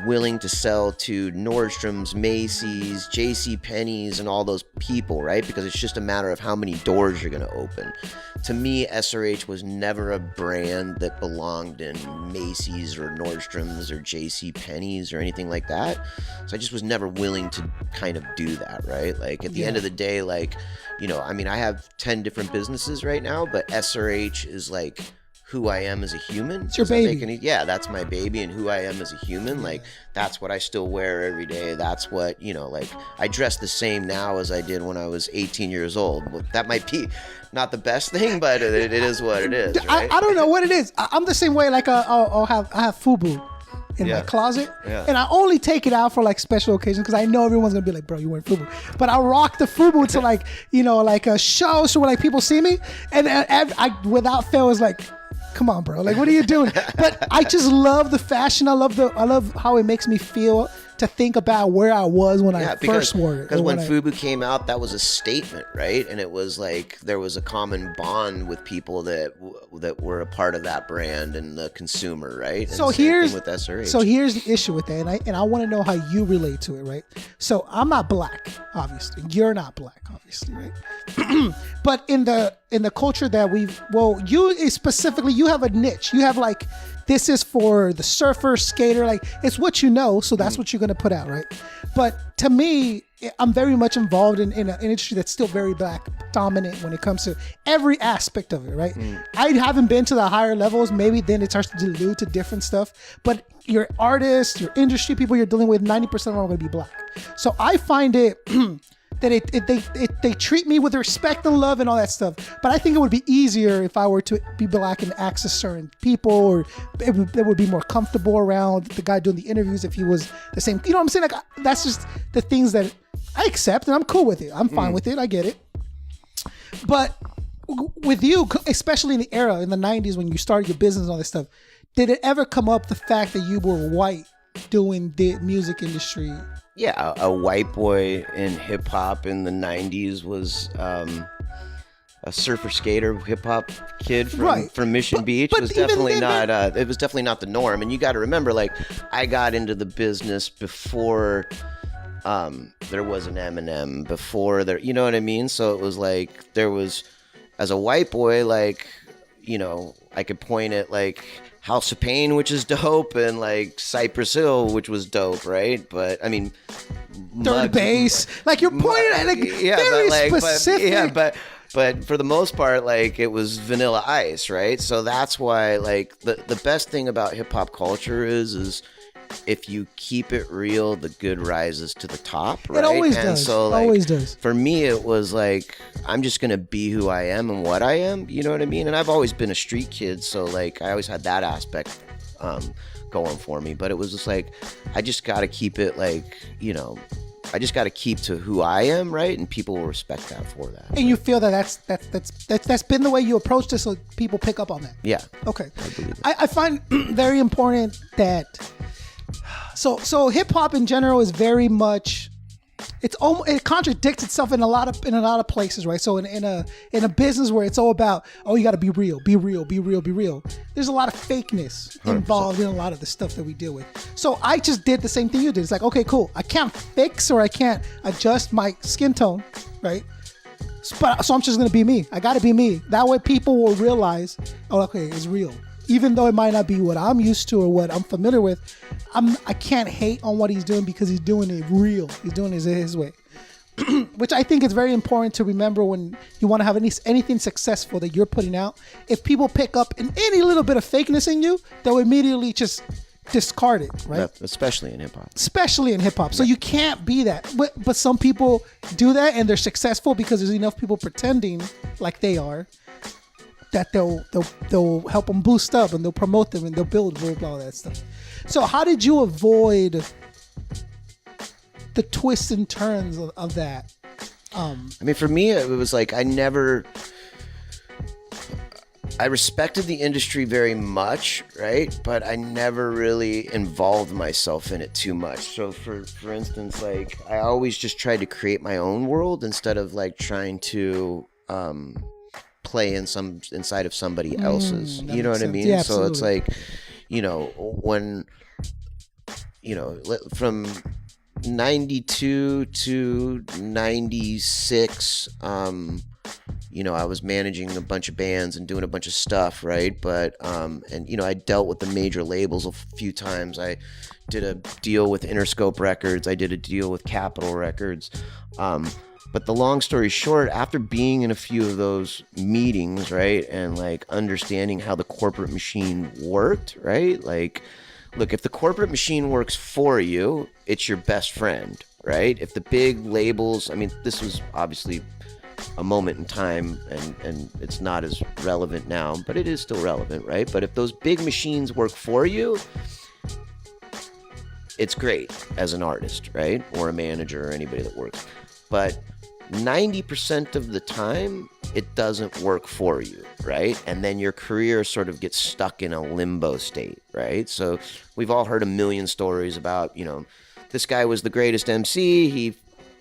willing to sell to Nordstrom's, Macy's, JCPenney's, and all those people, right? Because it's just a matter of how many doors you're going to open. To me, SRH was never a brand that belonged in Macy's or Nordstrom's or JCPenney's or anything like that. So I just was never willing to kind of do that, right? Like at the end of the day, like, I mean, I have 10 different businesses right now, but SRH is like who I am as a human. It's your baby. That's my baby, and who I am as a human. Like, that's what I still wear every day. That's what, like, I dress the same now as I did when I was 18 years old. Well, that might be not the best thing, but it is what it is, right? I don't know what it is. I'm the same way. Like, I have FUBU in my closet, and I only take it out for like special occasions, because I know everyone's gonna be like, bro, you wearing FUBU. But I rock the FUBU to like, like a show, so when like people see me, and I without fail is like, come on, bro. Like, what are you doing? But I just love the fashion. I love how it makes me feel to think about where I was when I first wore it. Because when FUBU came out, that was a statement, right? And it was like there was a common bond with people that were a part of that brand and the consumer, right? And so here's with SRH. So here's the issue with that, and I want to know how you relate to it, right? So I'm not black, obviously. You're not black, obviously, right? But in the culture that you specifically, you have a niche. You have like, this is for the surfer, skater, like it's what you know, so that's what you're going to put out, right? But to me, I'm very much involved in an industry that's still very black dominant when it comes to every aspect of it, right? I haven't been to the higher levels. Maybe then it starts to dilute to different stuff. But your artists, your industry people you're dealing with, 90% of them are going to be black. So I find it that they treat me with respect and love and all that stuff. But I think it would be easier if I were to be black and access certain people, or it would be more comfortable around the guy doing the interviews if he was the same. You know what I'm saying? Like, that's just the things that I accept, and I'm cool with it. I'm fine with it. I get it. But with you, especially in the era, in the 90s when you started your business and all this stuff, did it ever come up the fact that you were white doing the music industry? Yeah, a white boy in hip hop in the 90s was a surfer skater hip hop kid from Mission Beach. It was definitely not the norm. And you got to remember, like, I got into the business before there was an Eminem, before there, you know what I mean? So it was like there was, as a white boy, like, I could point at like House of Pain, which is dope, and like Cypress Hill, which was dope, right? But I mean, Third base, like you're pointing at like very specific. But for the most part, like it was Vanilla Ice, right? So that's why, like the best thing about hip hop culture is if you keep it real, the good rises to the top, right? It always does. So, like, always does. For me, it was like, I'm just going to be who I am and what I am. You know what I mean? And I've always been a street kid. So, like, I always had that aspect going for me. But it was just like, I just got to keep it like, you know, I just got to keep to who I am, right? And people will respect that for that. And you feel that that's been the way you approach this, so people pick up on that. Yeah. Okay. I find very important that so hip hop in general is very much it contradicts itself in a lot of places, right? So in a business where it's all about, oh, you got to be real. There's a lot of fakeness involved 100%. In a lot of the stuff that we deal with. So I just did the same thing you did. It's like, okay, cool. I can't fix or I can't adjust my skin tone, right? So I'm just gonna be me. I got to be me. That way people will realize, oh, okay, it's real. Even though it might not be what I'm used to or what I'm familiar with, I can't hate on what he's doing because he's doing it real. He's doing it his way. Which I think is very important to remember when you want to have anything successful that you're putting out. If people pick up any little bit of fakeness in you, they'll immediately just discard it, right? Yeah, especially in hip-hop. So you can't be that. But some people do that and they're successful because there's enough people pretending like they are, that they'll help them boost up and they'll promote them and they'll build all that stuff. So how did you avoid the twists and turns of that? I mean, for me, it was like I respected the industry very much, right? But I never really involved myself in it too much. So for instance, like I always just tried to create my own world instead of like trying to play inside of somebody else's. You know what I mean? Yeah, so it's like, you know, when, you know, from 92 to 96, you know, I was managing a bunch of bands and doing a bunch of stuff, right? But and you know, I dealt with the major labels a few times. I did a deal with Interscope Records, I did a deal with Capitol Records. But the long story short, after being in a few of those meetings, right, and like understanding how the corporate machine worked, right? Like, look, if the corporate machine works for you, it's your best friend, right? If the big labels, I mean, this was obviously a moment in time and it's not as relevant now, but it is still relevant, right? But if those big machines work for you, it's great as an artist, right? Or a manager or anybody that works. But 90% of the time, it doesn't work for you, right? And then your career sort of gets stuck in a limbo state, right? So we've all heard a million stories about, you know, this guy was the greatest MC. He,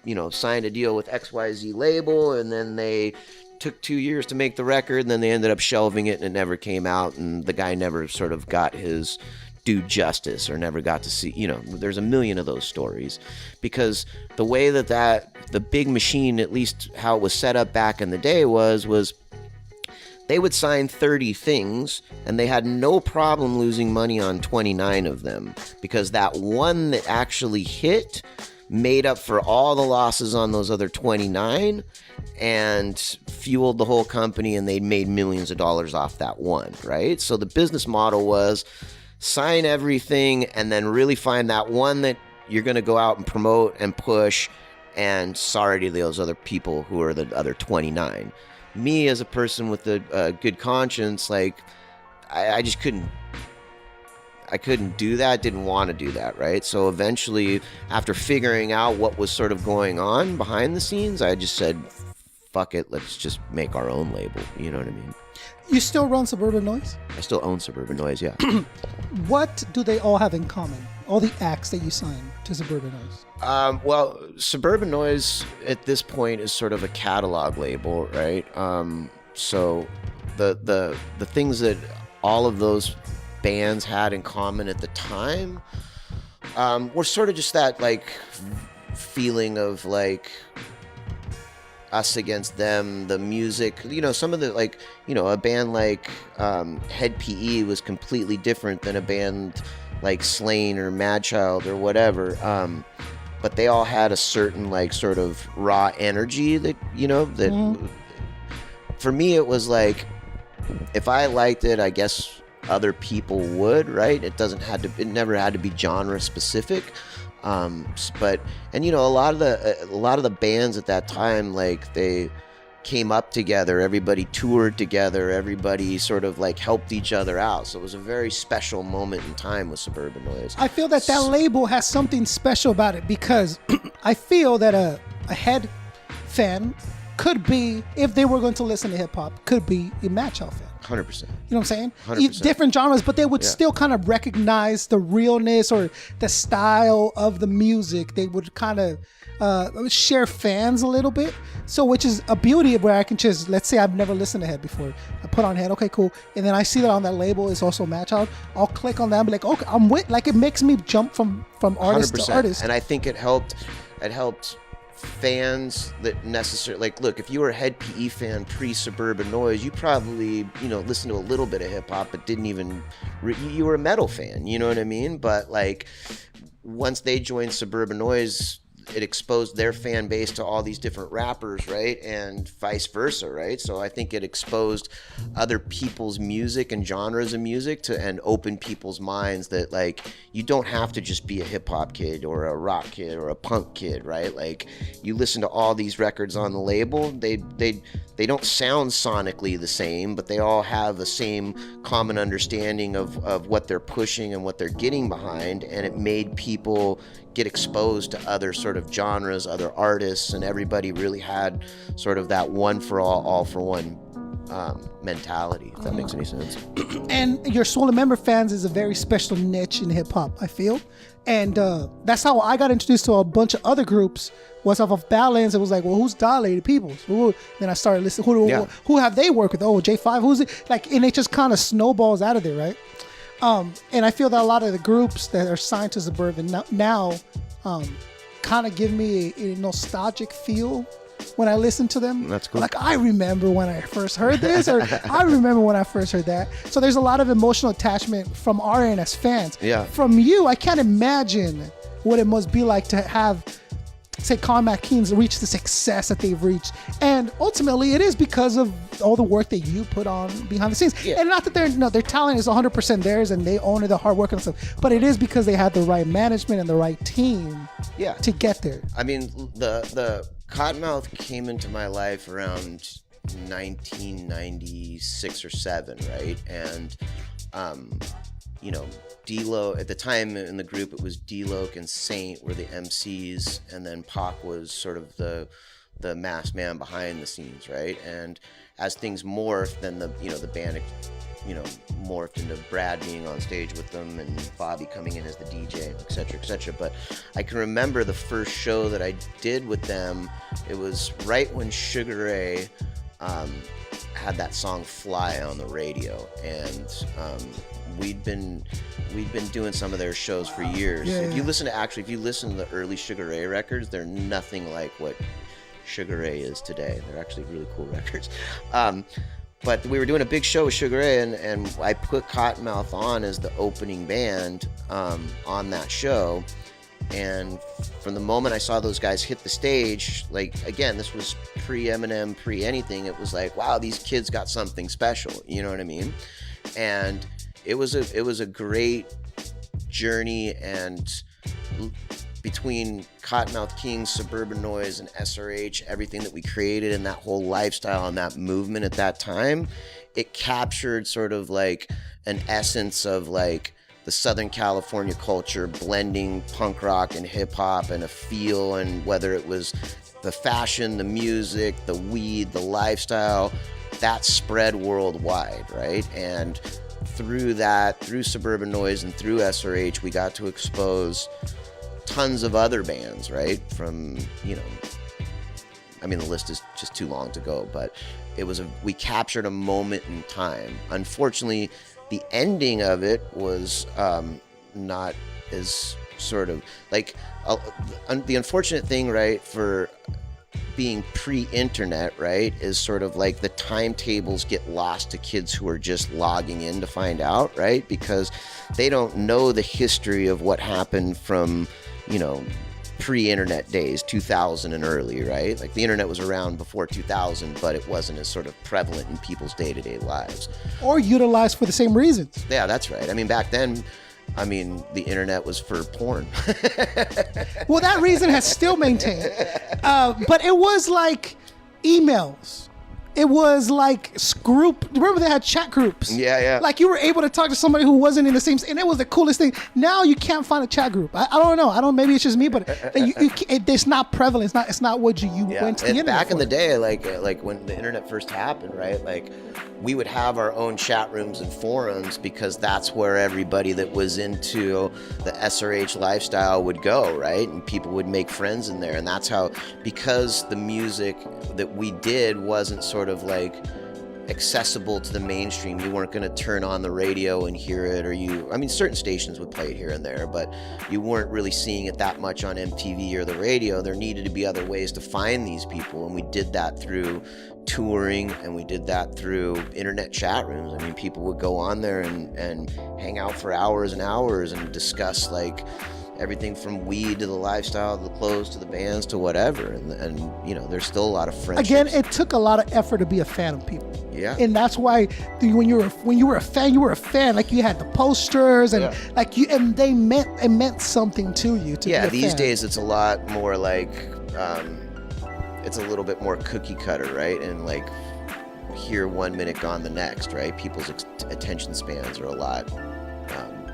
you know, signed a deal with XYZ label, and then they took 2 years to make the record, and then they ended up shelving it, and it never came out, and the guy never sort of got his due justice or never got to see, you know, there's a million of those stories. Because the way that the big machine, at least how it was set up back in the day was they would sign 30 things and they had no problem losing money on 29 of them, because that one that actually hit made up for all the losses on those other 29 and fueled the whole company, and they made millions of dollars off that one, right? So the business model was sign everything and then really find that one that you're going to go out and promote and push, and sorry to those other people who are the other 29. Me as a person with a good conscience, like I just couldn't do that, didn't want to do that, right? So eventually, after figuring out what was sort of going on behind the scenes, I just said, fuck it, let's just make our own label, you know what I mean? You still run Suburban Noize? I still own Suburban Noize, yeah. What do they all have in common? All the acts that you sign to Suburban Noize? Well, Suburban Noize at this point is sort of a catalog label, right? So the things that all of those bands had in common at the time were sort of just that like feeling of like us against them, the music, some of the, like, a band like Head PE was completely different than a band like Slain or Madchild or whatever. But they all had a certain, like, sort of raw energy that, for me, it was like, if I liked it, I guess other people would, right? It never had to be genre specific. But a lot of the bands at that time, like, they came up together, everybody toured together, everybody sort of like helped each other out. So it was a very special moment in time with Suburban Noize. I feel that label has something special about it, because I feel that a Head fan could be, if they were going to listen to hip hop, could be a Madchild fan. 100%. You know what I'm saying? 100%. Different genres, but they would still kind of recognize the realness or the style of the music. They would kind of share fans a little bit. So, which is a beauty of where I can just, let's say I've never listened to Head before. I put on Head, okay, cool. And then I see that on that label is also Madchild. I'll click on that and be like, okay, I'm with, like, it makes me jump from artist 100%. To artist. And I think it helped fans that necessarily, like, look, if you were a Head PE fan pre-Suburban Noize, you probably, listened to a little bit of hip-hop, but didn't even, you were a metal fan, you know what I mean? But, like, once they joined Suburban Noize, it exposed their fan base to all these different rappers, right? And vice versa, right? So I think it exposed other people's music and genres of music and opened people's minds that, like, you don't have to just be a hip hop kid or a rock kid or a punk kid, right? Like, you listen to all these records on the label, they don't sound sonically the same, but they all have the same common understanding of what they're pushing and what they're getting behind, and it made people get exposed to other sort of genres, other artists, and everybody really had sort of that one for all for one mentality, if that makes any sense. And your Swollen Member fans is a very special niche in hip hop, I feel. And that's how I got introduced to a bunch of other groups. Was off of Badlands. It was like, well, who's Dilated Peoples? Then I started listening. Who have they worked with? Oh, J5. Who's it? Like, and it just kind of snowballs out of there, right? And I feel that a lot of the groups that are signed to Suburban now kind of give me a nostalgic feel when I listen to them. That's cool. Like, I remember when I first heard this, or I remember when I first heard that. So there's a lot of emotional attachment from our end as fans. Yeah. From you, I can't imagine what it must be like to have, say, Kottonmouth Kings reach the success that they've reached. And ultimately, it is because of all the work that you put on behind the scenes. Yeah. And not that their talent is 100% theirs and they own the hard work and stuff, but it is because they had the right management and the right team to get there. I mean, the Kottonmouth came into my life around 1996 or 7, right? And D-Lo, at the time in the group, it was D-Loc and Saint were the MCs, and then Pac was sort of the masked man behind the scenes, right? And as things morphed, then the band morphed into Brad being on stage with them and Bobby coming in as the DJ, et cetera, et cetera. But I can remember the first show that I did with them. It was right when Sugar Ray had that song Fly on the radio, and we'd been doing some of their shows for years. If you listen to the early Sugar Ray records, they're nothing like what Sugar Ray is today. They're actually really cool records. But we were doing a big show with Sugar Ray, and I put Kottonmouth on as the opening band on that show. And from the moment I saw those guys hit the stage, like, again, this was pre-Eminem, pre-anything, it was like, wow, these kids got something special, you know what I mean? And it was a great journey, and between Kottonmouth Kings, Suburban Noize, and SRH, everything that we created and that whole lifestyle and that movement at that time, it captured sort of like an essence of like the Southern California culture, blending punk rock and hip hop and a feel, and whether it was the fashion, the music, the weed, the lifestyle, that spread worldwide, right? And through Suburban Noize and through SRH, we got to expose tons of other bands, right? From, I mean, the list is just too long to go, but we captured a moment in time. Unfortunately, the ending of it was not as sort of like the unfortunate thing, right? For being pre-internet, right, is sort of like the timetables get lost to kids who are just logging in to find out, right? Because they don't know the history of what happened from, you know, pre-internet days, 2000 and early, right? Like the internet was around before 2000, but it wasn't as sort of prevalent in people's day-to-day lives. Or utilized for the same reasons. Yeah, that's right. I mean, back then, I mean, the internet was for porn. Well, that reason has still maintained. But it was like emails. It was like group. Remember they had chat groups? Yeah. Like you were able to talk to somebody who wasn't in the same, and it was the coolest thing. Now you can't find a chat group. I don't know. Maybe it's just me, but it's not prevalent. It's not what you went to the internet back for. in the day, like when the internet first happened, right? Like we would have our own chat rooms and forums because that's where everybody that was into the SRH lifestyle would go, right? And people would make friends in there, and that's how, because the music that we did wasn't sort of like accessible to the mainstream. You weren't going to turn on the radio and hear it, or I mean, certain stations would play it here and there, but you weren't really seeing it that much on MTV or the radio. There needed to be other ways to find these people, and we did that through touring, and we did that through internet chat rooms. I mean, people would go on there and hang out for hours and hours and discuss like everything from weed to the lifestyle, to the clothes, to the bands, to whatever. And you know, there's still a lot of friendships. Again, it took a lot of effort to be a fan of people. Yeah. And that's why when you were a fan, you were a fan. Like you had the posters and it meant something to you to be a these fan. days it's a lot more like it's a little bit more cookie cutter, right? And like here 1 minute, gone the next, right? People's attention spans are a lot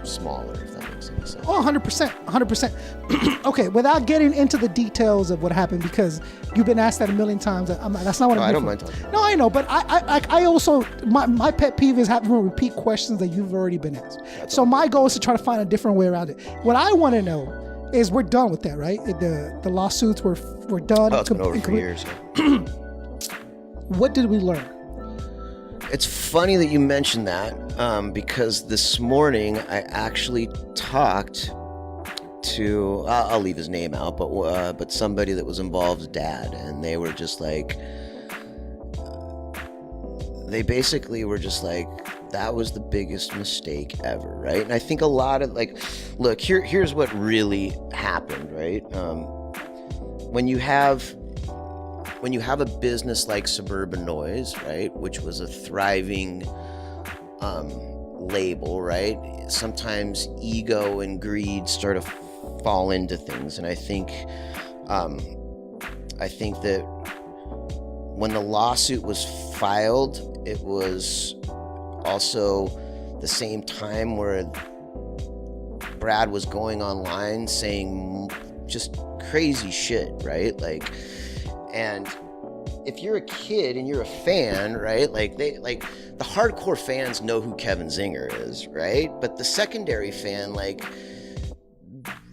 smaller, if that makes any sense. Oh, 100%. Okay, without getting into the details of what happened, because you've been asked that a million times. That's not what I'm I here don't for. mind talking. No, I know, but I also, my pet peeve is having to repeat questions that you've already been asked. So my goal is to try to find a different way around it. What I want to know is, we're done with that, right? The lawsuits were done. Oh, it's been over for years. What did we learn? It's funny that you mentioned that because this morning I actually talked to, I'll leave his name out, but somebody that was involved's dad, and they were just like, they basically were just like, that was the biggest mistake ever, right? And I think a lot of like, look, here's what really happened, right? When you have a business like Suburban Noize, right, which was a thriving label, right, sometimes ego and greed start to fall into things. And I think that when the lawsuit was filed, it was also the same time where Brad was going online saying just crazy shit, right? Like, and if you're a kid and you're a fan, right, like the hardcore fans know who Kevin Zinger is, right? But the secondary fan, like,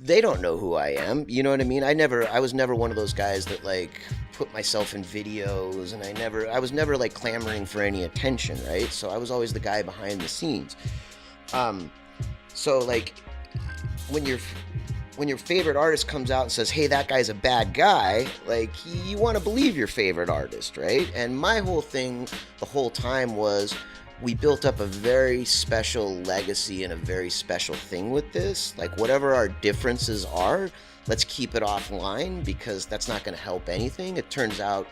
they don't know who I am. You know what I mean? I was never one of those guys that like put myself in videos, and I was never like clamoring for any attention, right? So I was always the guy behind the scenes. So like when your favorite artist comes out and says, hey, that guy's a bad guy, like, you want to believe your favorite artist, right? And my whole thing the whole time was, we built up a very special legacy and a very special thing with this. Like, whatever our differences are, let's keep it offline, because that's not going to help anything. It turns out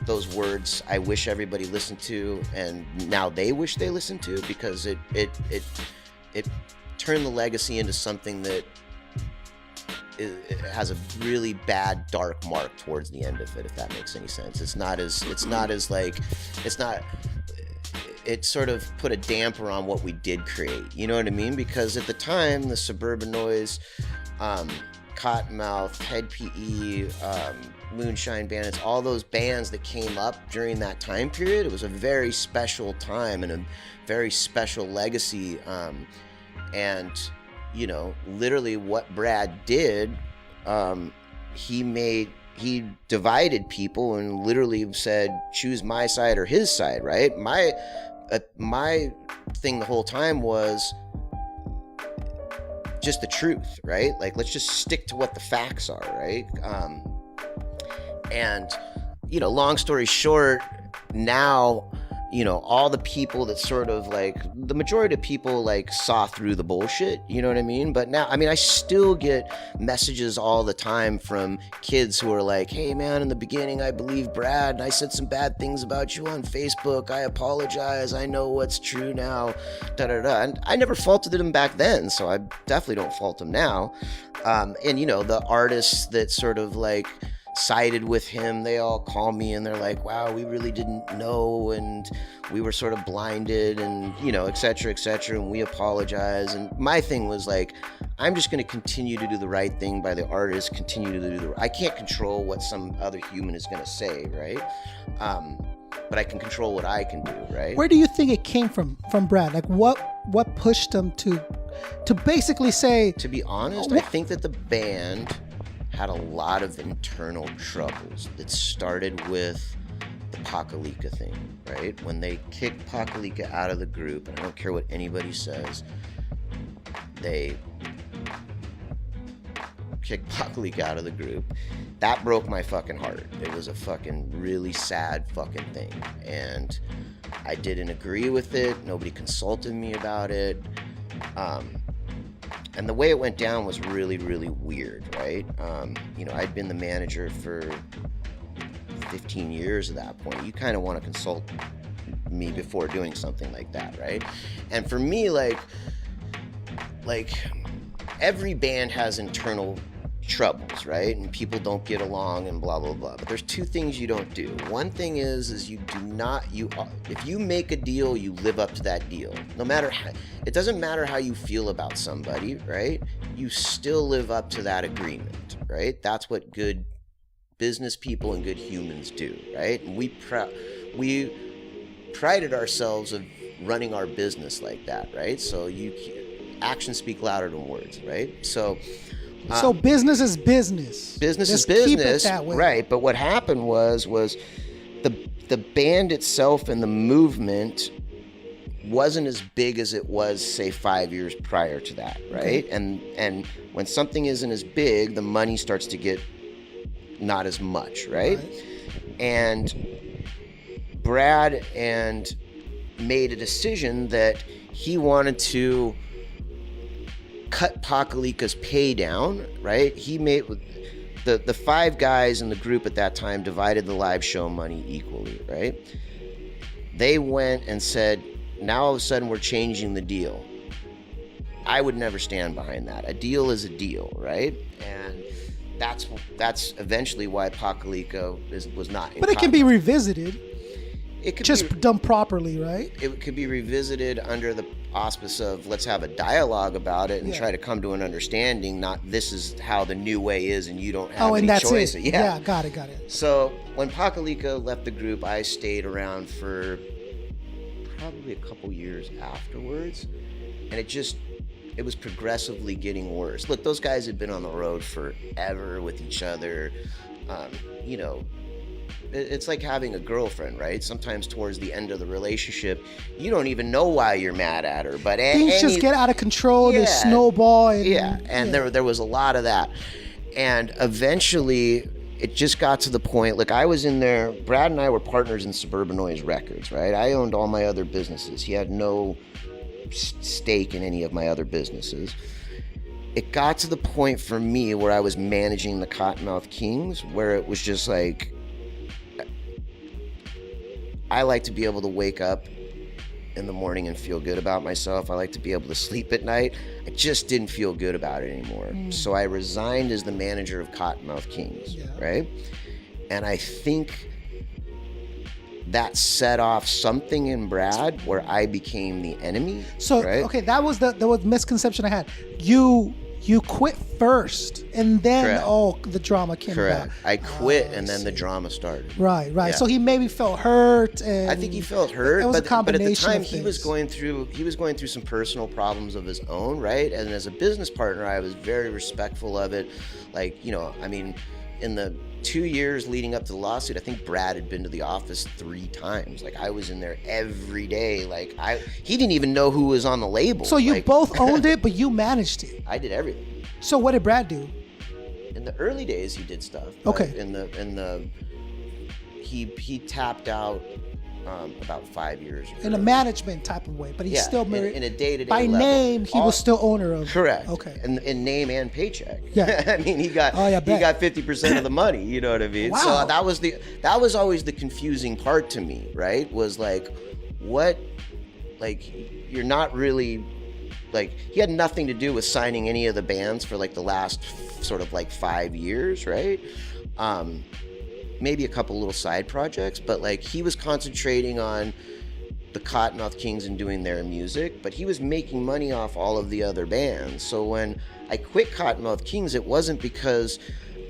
those words I wish everybody listened to, and now they wish they listened to, because it turned the legacy into something that it has a really bad dark mark towards the end of it, if that makes any sense. It sort of put a damper on what we did create, you know what I mean? Because at the time, the Suburban Noize, Kottonmouth, Head PE, Moonshine Bandits, all those bands that came up during that time period, it was a very special time and a very special legacy. And you know, literally what Brad did, he divided people and literally said, choose my side or his side, right? My thing the whole time was just the truth, right? Like, let's just stick to what the facts are, right? And long story short, now, all the people that sort of like, the majority of people like saw through the bullshit, you know what I mean? But now, I still get messages all the time from kids who are like, hey man, in the beginning I believed Brad and I said some bad things about you on Facebook. I apologize. I know what's true now. And I never faulted him back then, so I definitely don't fault him now. And the artists that sort of like sided with him, they all call me and they're like, wow, we really didn't know and we were sort of blinded and et cetera, and we apologize. And my thing was like, I'm just going to continue to do the right thing by the artist, continue to do I can't control what some other human is going to say, right? But I can control what I can do, right? Where do you think it came from Brad? Like what pushed him to basically say? To be honest, I think that the band had a lot of internal troubles that started with the Pakalika thing, right? When they kicked Pakalika out of the group, and I don't care what anybody says, they kicked Pakalika out of the group. That broke my fucking heart. It was a fucking really sad fucking thing. And I didn't agree with it. Nobody consulted me about it. And the way it went down was really, really weird, right? I'd been the manager for 15 years at that point. You kind of want to consult me before doing something like that, right? And for me, like every band has internal troubles, right? And people don't get along and blah, blah, blah. But there's two things you don't do. One thing is you do not, if you make a deal, you live up to that deal. No matter how, it doesn't matter how you feel about somebody, right? You still live up to that agreement, right? That's what good business people and good humans do, right? And we prided ourselves of running our business like that, right? So actions speak louder than words, right? So business is business. Business Just is keep business, it that way. right? But what happened was the band itself and the movement wasn't as big as it was, say, 5 years prior to that, right? Okay. And when something isn't as big, the money starts to get not as much, right? And Brad made a decision that he wanted to cut Pakalika's pay down, right? He made the five guys in the group at that time divided the live show money equally, right? They went and said, now all of a sudden we're changing the deal. I would never stand behind that. A deal is a deal, right? And that's eventually why Pakalika was not. But it can be revisited. It could just done properly, right? It could be revisited under the auspice of let's have a dialogue about it and try to come to an understanding, not this is how the new way is and you don't have any choice. Yeah, got it. So when Pakalika left the group, I stayed around for probably a couple years afterwards, and it was progressively getting worse. Look, those guys had been on the road forever with each other. It's like having a girlfriend, right? Sometimes towards the end of the relationship, you don't even know why you're mad at her. But things just get out of control, they snowball. There was a lot of that. And eventually, it just got to the point, like I was in there, Brad and I were partners in Suburban Noize Records, right? I owned all my other businesses. He had no stake in any of my other businesses. It got to the point for me where I was managing the Kottonmouth Kings, where it was just like, I like to be able to wake up in the morning and feel good about myself. I like to be able to sleep at night. I just didn't feel good about it anymore. So I resigned as the manager of Kottonmouth Kings, right? And I think that set off something in Brad where I became the enemy. So, right? Okay, that was the misconception I had. You quit first, and then the drama came about. I quit, and then the drama started. Right. Yeah. So he maybe felt hurt, and I think he felt hurt. It was a combination. But at the time, of he was going through some personal problems of his own, right? And as a business partner, I was very respectful of it. Like, in the 2 years leading up to the lawsuit, I think Brad had been to the office 3 times. Like, I was in there every day. Like, he didn't even know who was on the label. So you both owned it, but you managed it. I did everything. So what did Brad do? In the early days, he did stuff. Okay. he tapped out about 5 years ago. In a management type of way, but he's still married. In a day-to-day by level. name, he was still owner of. Correct. Okay. In name and paycheck. Yeah. I mean, he got 50% of the money. You know what I mean? Wow. So that was always the confusing part to me, right? Was like, what? Like, you're not really. Like, he had nothing to do with signing any of the bands for like the last sort of like 5 years, right? Maybe a couple little side projects, but like he was concentrating on the Kottonmouth Kings and doing their music, but he was making money off all of the other bands. So when I quit Kottonmouth Kings, it wasn't because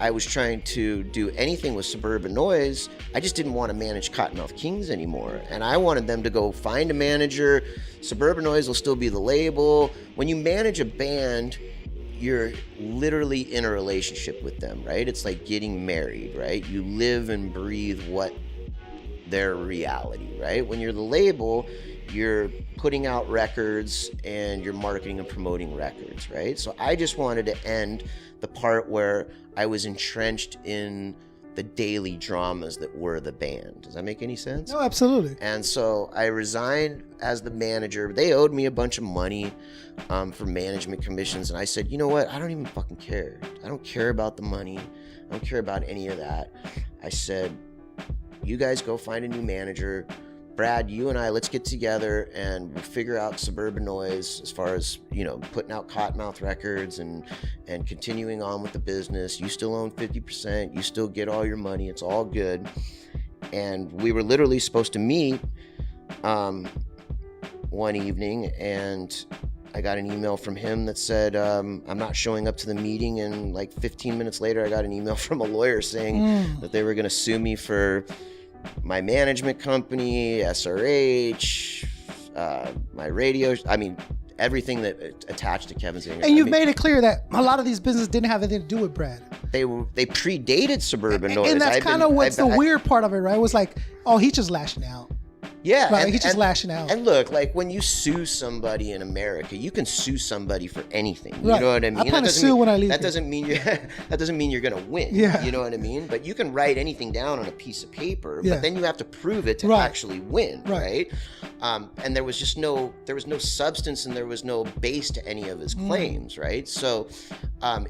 I was trying to do anything with Suburban Noize. I just didn't want to manage Kottonmouth Kings anymore. And I wanted them to go find a manager. Suburban Noize will still be the label. When you manage a band, you're literally in a relationship with them, right? It's like getting married, right? You live and breathe what their reality, right? When you're the label, you're putting out records and you're marketing and promoting records, right? So I just wanted to end the part where I was entrenched in the daily dramas that were the band. Does that make any sense? No, absolutely. And so I resigned as the manager. They owed me a bunch of money for management commissions. And I said, you know what? I don't even fucking care. I don't care about the money. I don't care about any of that. I said, you guys go find a new manager. Brad, you and I, let's get together and we'll figure out Suburban Noize as far as, you know, putting out Kottonmouth records and continuing on with the business. You still own 50%. You still get all your money. It's all good. And we were literally supposed to meet one evening, and I got an email from him that said, I'm not showing up to the meeting. And like 15 minutes later, I got an email from a lawyer saying that they were going to sue me for my management company, SRH, my radio, I mean, everything that attached to Kevin Zinger. And you've made it clear that a lot of these businesses didn't have anything to do with Brad. They predated Suburban Noize. And that's kind of what's the weird part of it, right? It was like, oh, he's just lashing out. Yeah. Right, he's just lashing out. And look, like when you sue somebody in America, you can sue somebody for anything. You Right. know what I mean? I plan to sue when I leave. That doesn't mean you're going to win. Yeah. You know what I mean? But you can write anything down on a piece of paper, Yeah. but then you have to prove it to Right. actually win, right? And there was no substance and there was no base to any of his claims, right? So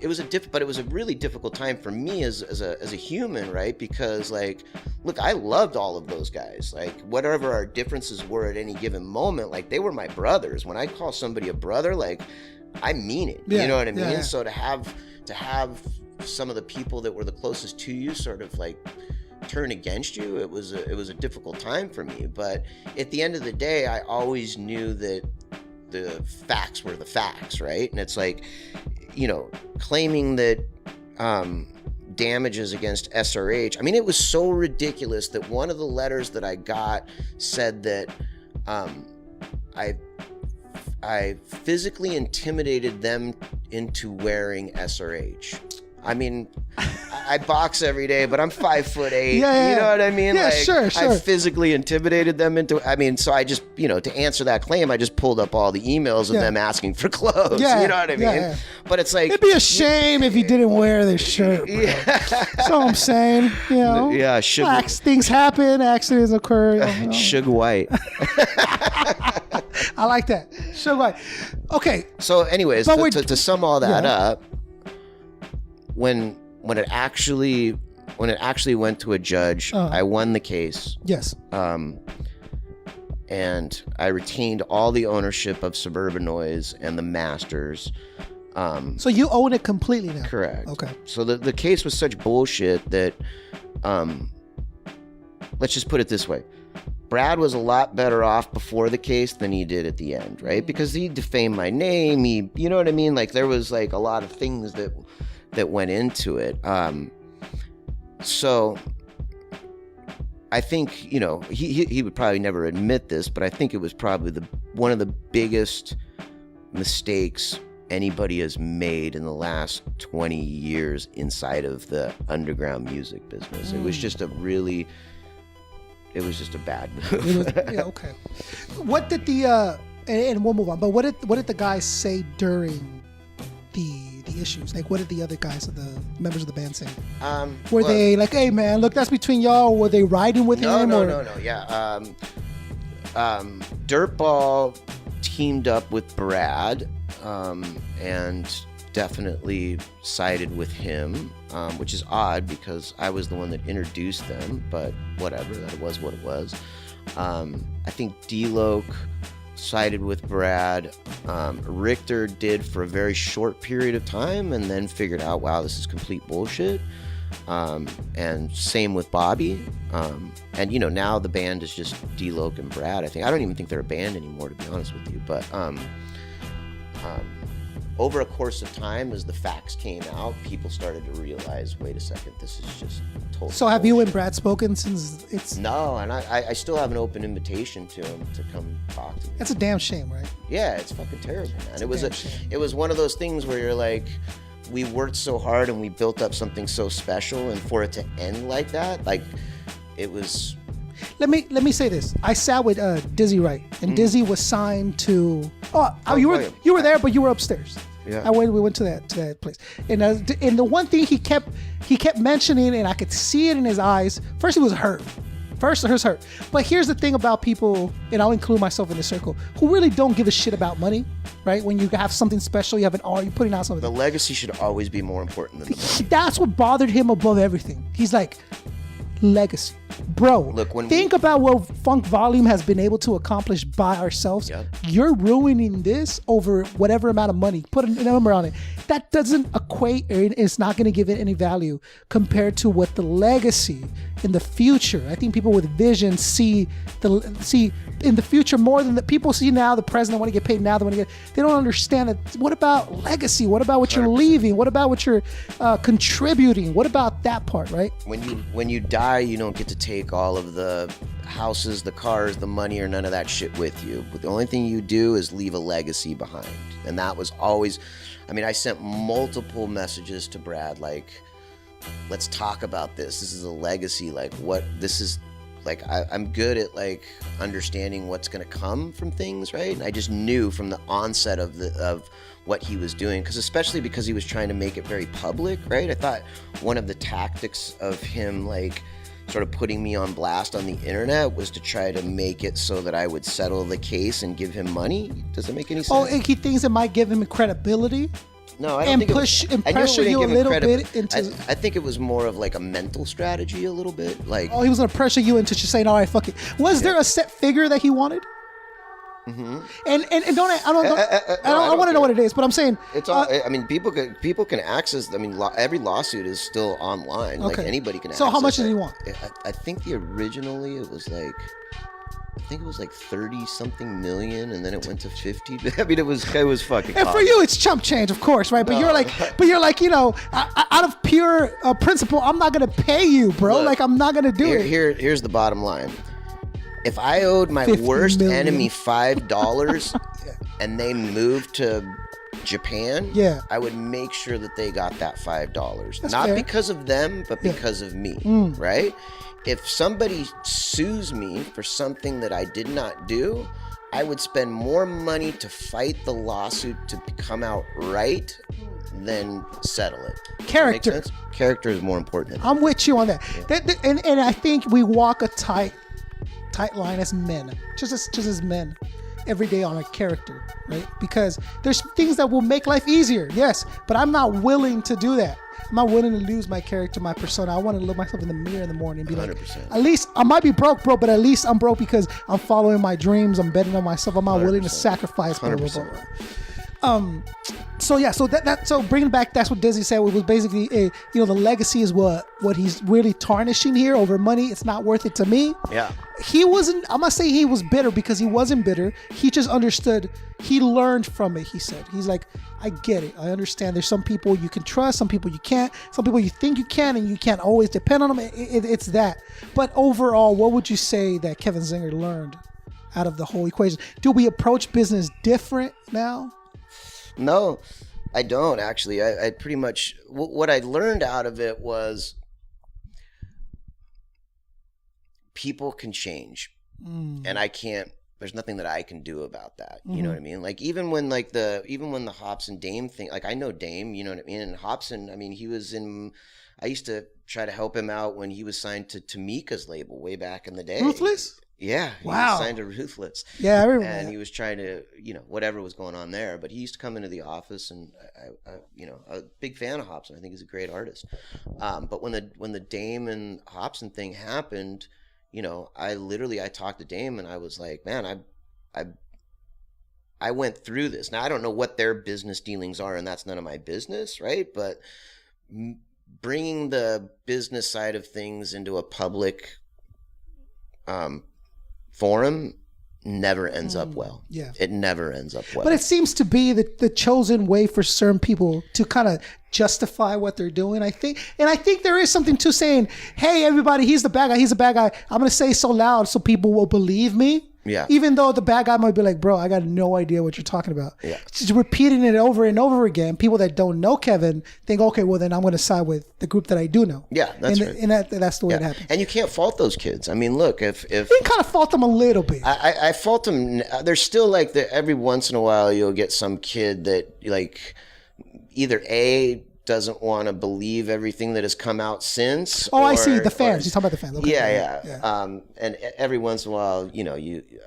it was a really difficult time for me as a human, right? Because like, look, I loved all of those guys. Like whatever our differences were at any given moment, like they were my brothers. When I call somebody a brother, like I mean it. Yeah, you know what I mean? yeah. So to have some of the people that were the closest to you sort of like turn against you, it was a difficult time for me. But at the end of the day, I always knew that the facts were the facts, right? And it's like, you know, claiming that damages against SRH. I mean, it was so ridiculous that one of the letters that I got said that I physically intimidated them into wearing SRH. I mean, I box every day, but I'm 5'8". Yeah. You know what I mean? Yeah, like, sure. I physically intimidated them into. I mean, so I just, you know, to answer that claim, I just pulled up all the emails of them asking for clothes. Yeah, you know what I mean? yeah. But it's like It'd be a shame if you didn't wear this shirt, bro. That's all I'm saying. You know, yeah, sugar, things happen, accidents occur. You know. Sugar White. I like that. Sugar White. Okay. So, anyways, But to sum all that up, when it actually went to a judge, I won the case. Yes. And I retained all the ownership of Suburban Noize and the masters. So you own it completely now? Correct. Okay. So the case was such bullshit that, let's just put it this way. Brad was a lot better off before the case than he did at the end, right? Because he defamed my name. You know what I mean? Like there was like a lot of things that went into it. So I think, you know, he would probably never admit this, but I think it was probably one of the biggest mistakes anybody has made in the last 20 years inside of the underground music business. It was just a bad move. Yeah, okay. What did the and we'll move on, but what did the guys say during the any issues? Like, what did the other guys, the members of the band say? Were Well, they like, hey man, look, that's between y'all? Or were they riding with him? No. Yeah. Dirtball teamed up with Brad, and definitely sided with him, which is odd because I was the one that introduced them, but whatever, that was what it was. I think D-Loc sided with Brad. Richter did for a very short period of time and then figured out, wow, this is complete bullshit. And same with Bobby. And now the band is just D-Loc and Brad. I don't even think they're a band anymore, to be honest with you. But over a course of time, as the facts came out, people started to realize, wait a second, this is just total So have bullshit. you and Brad spoken since it's... No, and I still have an open invitation to him to come talk to me. That's a damn shame, right? Yeah, it's fucking terrible, man. Shame. It was one of those things where you're like, we worked so hard and we built up something so special, and for it to end like that, like, it was... Let me say this. I sat with Dizzy Wright, and Dizzy was signed to... you were there, but you were upstairs. Yeah. We went to that place, and the one thing he kept mentioning, and I could see it in his eyes. First, he was hurt. He was hurt. But here's the thing about people, and I'll include myself in this circle, who really don't give a shit about money, right? When you have something special, you have an art, you're putting out something. The legacy should always be more important than the money. That's what bothered him above everything. He's like, legacy. Bro, Look, think about what Funk Volume has been able to accomplish by ourselves. Yep. You're ruining this over whatever amount of money. Put a number on it. That doesn't equate, or it's not going to give it any value compared to what the legacy in the future. I think people with vision see in the future more than the people see now. The president want to get paid now. They don't understand that. What about legacy? What about what you're 100%. leaving? What about what you're contributing? What about that part, right? When you die, you don't get to take all of the houses, the cars, the money, or none of that shit with you. But the only thing you do is leave a legacy behind. And that was always, I sent multiple messages to Brad, like, let's talk about this. This is a legacy. Like, what this is, like, I'm good at, like, understanding what's going to come from things, right? And I just knew from the onset of what he was doing, especially because he was trying to make it very public, right? I thought one of the tactics of him, like, sort of putting me on blast on the internet was to try to make it so that I would settle the case and give him money. Does it make any sense? Oh, and he thinks it might give him credibility. No, I don't and think push it was, and I knew it pressure wouldn't you a give him little bit into. I think it was more of like a mental strategy, a little bit. Like, Oh, he was gonna pressure you into just saying, "All right, fuck it." Was there a set figure that he wanted? Mm-hmm. And I want to know what it is, but I'm saying it's all. People can access. Every lawsuit is still online. Okay. Like, anybody can. So how access much did it. he want? I think originally it was like. I think it was like 30-something million, and then it went to 50. It was fucking. And for you, it's chump change, of course, right? But you're like, out of pure principle, I'm not gonna pay you, bro. Look, like, I'm not gonna do it. Here's the bottom line. If I owed my 50 worst million. enemy $5 and they moved to Japan, Yeah. I would make sure that they got that $5. That's Not fair. because of them, but because of me, right? If somebody sues me for something that I did not do, I would spend more money to fight the lawsuit to come out right than settle it. Does that Character. make sense? Character is more important than I'm with you on that. And I think we walk a tight line as men, just as men, every day on our character, right? Because there's things that will make life easier, yes, but I'm not willing to do that. I'm not willing to lose my character, my persona. I want to look myself in the mirror in the morning and be 100%. like, at least I might be broke, bro, but at least I'm broke because I'm following my dreams. I'm betting on myself. I'm not willing to 100%. sacrifice. Blah, blah, blah, 100%. blah. So bringing back, that's what Dizzy said. It was basically, the legacy is what he's really tarnishing here over money. It's not worth it to me. Yeah. He wasn't, I'm not saying he was bitter, because he wasn't bitter. He just understood. He learned from it, he said. He's like, I get it. I understand. There's some people you can trust, some people you can't. Some people you think you can, and you can't always depend on them. It's that. But overall, what would you say that Kevin Zinger learned out of the whole equation? Do we approach business different now? No, I don't actually. I pretty much, what I learned out of it was people can change, and I can't there's nothing that I can do about that. You know what I mean? Like even when the Hobson Dame thing, like I know Dame, you know what I mean? And Hobson, I mean, I used to try to help him out when he was signed to Tamika's label way back in the day. Ruthless? Yeah. He was signed to Ruthless. Yeah, I remember And that. he was trying to, whatever was going on there. But he used to come into the office, and I'm a big fan of Hobson. I think he's a great artist. But when the Dame and Hobson thing happened, I talked to Dame, and I was like, man, I went through this. Now I don't know what their business dealings are, and that's none of my business, right? But bringing the business side of things into a public forum never ends up well. Yeah. It never ends up well. But it seems to be the chosen way for certain people to kind of justify what they're doing, I think. And I think there is something to saying, hey, everybody, he's the bad guy. He's a bad guy. I'm going to say so loud so people will believe me. Yeah. Even though the bad guy might be like, bro, I got no idea what you're talking about. Yeah. Just repeating it over and over again. People that don't know Kevin think, okay, well, then I'm going to side with the group that I do know. Yeah, that's right. And that's the way it happens. And you can't fault those kids. I mean, look, if You can kind of fault them a little bit. I fault them. There's still like every once in a while you'll get some kid that like either doesn't want to believe everything that has come out since. I see the fans. You're talking about the fans. Okay. Yeah. And every once in a while,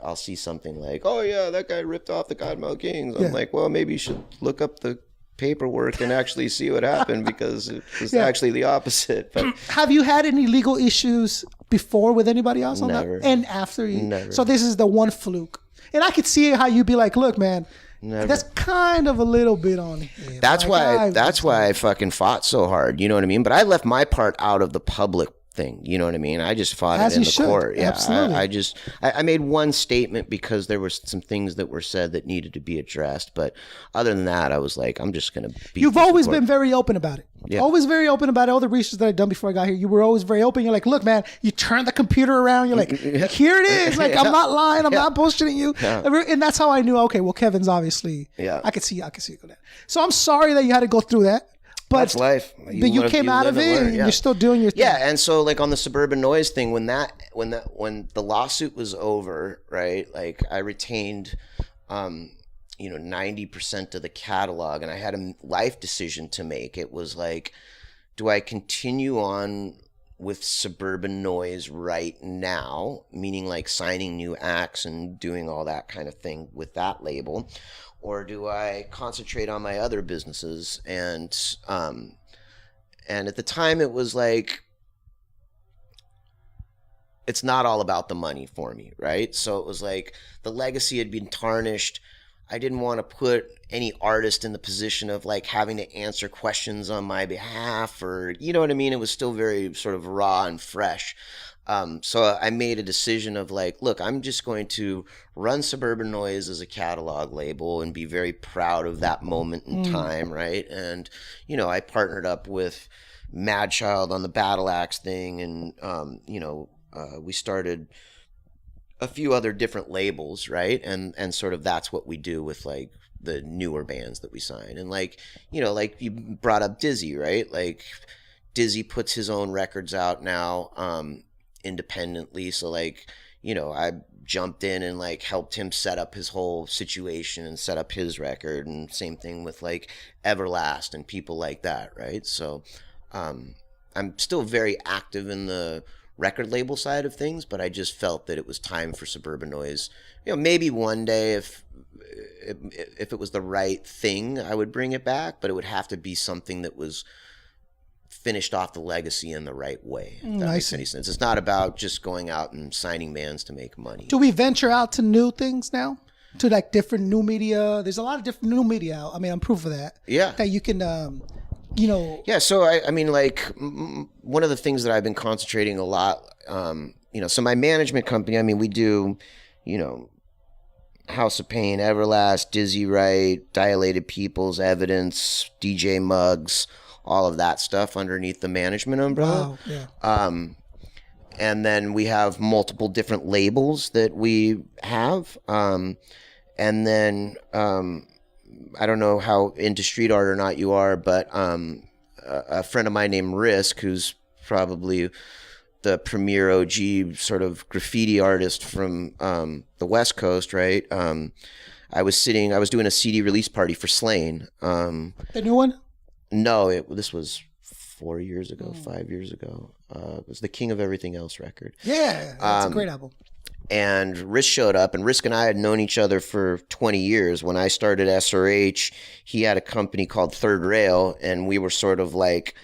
I'll see something like, oh yeah, that guy ripped off the Kottonmouth Kings. I'm like, well, maybe you should look up the paperwork and actually see what happened, because it was actually the opposite. But have you had any legal issues before with anybody else on Never. that? And after you? Never. So this is the one fluke. And I could see how you'd be like, look, man, Never. that's kind of a little bit on him. That's why I fucking fought so hard. You know what I mean? But I left my part out of the public thing. You know what I mean? I just fought As it in you the should. court. Yeah. Absolutely. I made one statement because there were some things that were said that needed to be addressed. But other than that, I was like, I'm just going to beat You've always been very open about it. Yeah. Always very open about it. All the research that I've done before I got here, you were always very open. You're like, look, man, you turn the computer around. You're like, here it is. Like, I'm not lying. I'm not bullshitting you. Yeah. And that's how I knew, okay, well, Kevin's obviously, I could see it go down. So I'm sorry that you had to go through that. But that's life. But you came out of it, and you're still doing your thing. Yeah, and so like on the Suburban Noize thing, when the lawsuit was over, right? Like I retained, 90% of the catalog, and I had a life decision to make. It was like, do I continue on with Suburban Noize right now, meaning like signing new acts and doing all that kind of thing with that label? Or do I concentrate on my other businesses? And at the time it was like, it's not all about the money for me, right? So it was like the legacy had been tarnished. I didn't want to put any artist in the position of like having to answer questions on my behalf, or, you know what I mean? It was still very sort of raw and fresh. So I made a decision of like, look, I'm just going to run Suburban Noize as a catalog label and be very proud of that moment in time, right? And, I partnered up with Mad Child on the Battle Axe thing, and, we started a few other different labels, right? And sort of that's what we do with like the newer bands that we sign. And like, like you brought up Dizzy, right? Like Dizzy puts his own records out now, independently. So like, I jumped in and like helped him set up his whole situation and set up his record, and same thing with like Everlast and people like that, right? So I'm still very active in the record label side of things, but I just felt that it was time for Suburban Noize. Maybe one day if it was the right thing, I would bring it back, but it would have to be something that was finished off the legacy in the right way, if that makes any sense. It's not about just going out and signing bands to make money. Do we venture out to new things now? To like different new media? There's a lot of different new media out. I mean, I'm proof of that. Yeah. That you can, Yeah, so I mean, like, one of the things that I've been concentrating a lot, so my management company, I mean, we do, House of Pain, Everlast, Dizzy Wright, Dilated Peoples, Evidence, DJ Muggs, all of that stuff underneath the management umbrella. Wow, yeah. And then we have multiple different labels that we have. And then I don't know how into street art or not you are, but a friend of mine named Risk, who's probably the premier OG sort of graffiti artist from the West Coast, right? I was doing a CD release party for Slain. The new one? No, this was 4 years ago, 5 years ago. It was the King of Everything Else record. Yeah, that's a great album. And Risk showed up, and Risk and I had known each other for 20 years. When I started SRH, he had a company called Third Rail, and we were sort of like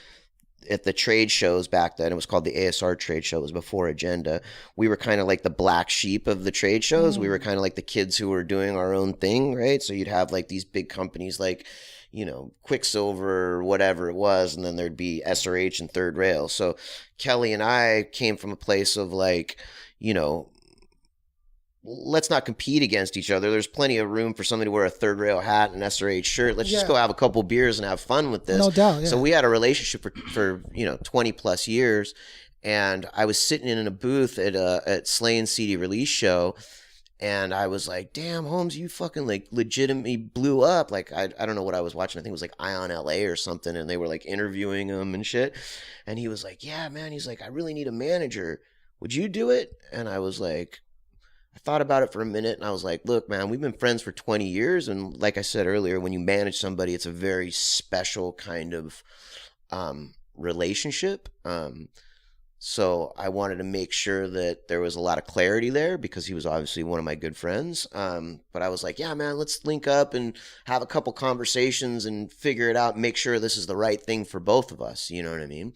at the trade shows back then. It was called the ASR trade show. It was before Agenda. We were kind of like the black sheep of the trade shows. We were kind of like the kids who were doing our own thing, right? So you'd have like these big companies like, you know, Quicksilver or whatever it was, and then there'd be SRH and Third Rail. So Kelly and I came from a place of like, you know, let's not compete against each other. There's plenty of room for somebody to wear a Third Rail hat and an SRH shirt. Let's just go have a couple beers and have fun with this. No doubt. Yeah. So we had a relationship for 20 plus years. And I was sitting in a booth at Slane's CD release show. And I was like, damn, Holmes, you fucking like legitimately blew up. Like, I don't know what I was watching. I think it was like Ion LA or something. And they were like interviewing him and shit. And he was like, yeah, man. He's like, I really need a manager. Would you do it? And I was like, I thought about it for a minute, and I was like, look, man, we've been friends for 20 years. And like I said earlier, when you manage somebody, it's a very special kind of relationship. So I wanted to make sure that there was a lot of clarity there because he was obviously one of my good friends. But I was like, yeah, man, let's link up and have a couple conversations and figure it out, make sure this is the right thing for both of us. You know what I mean?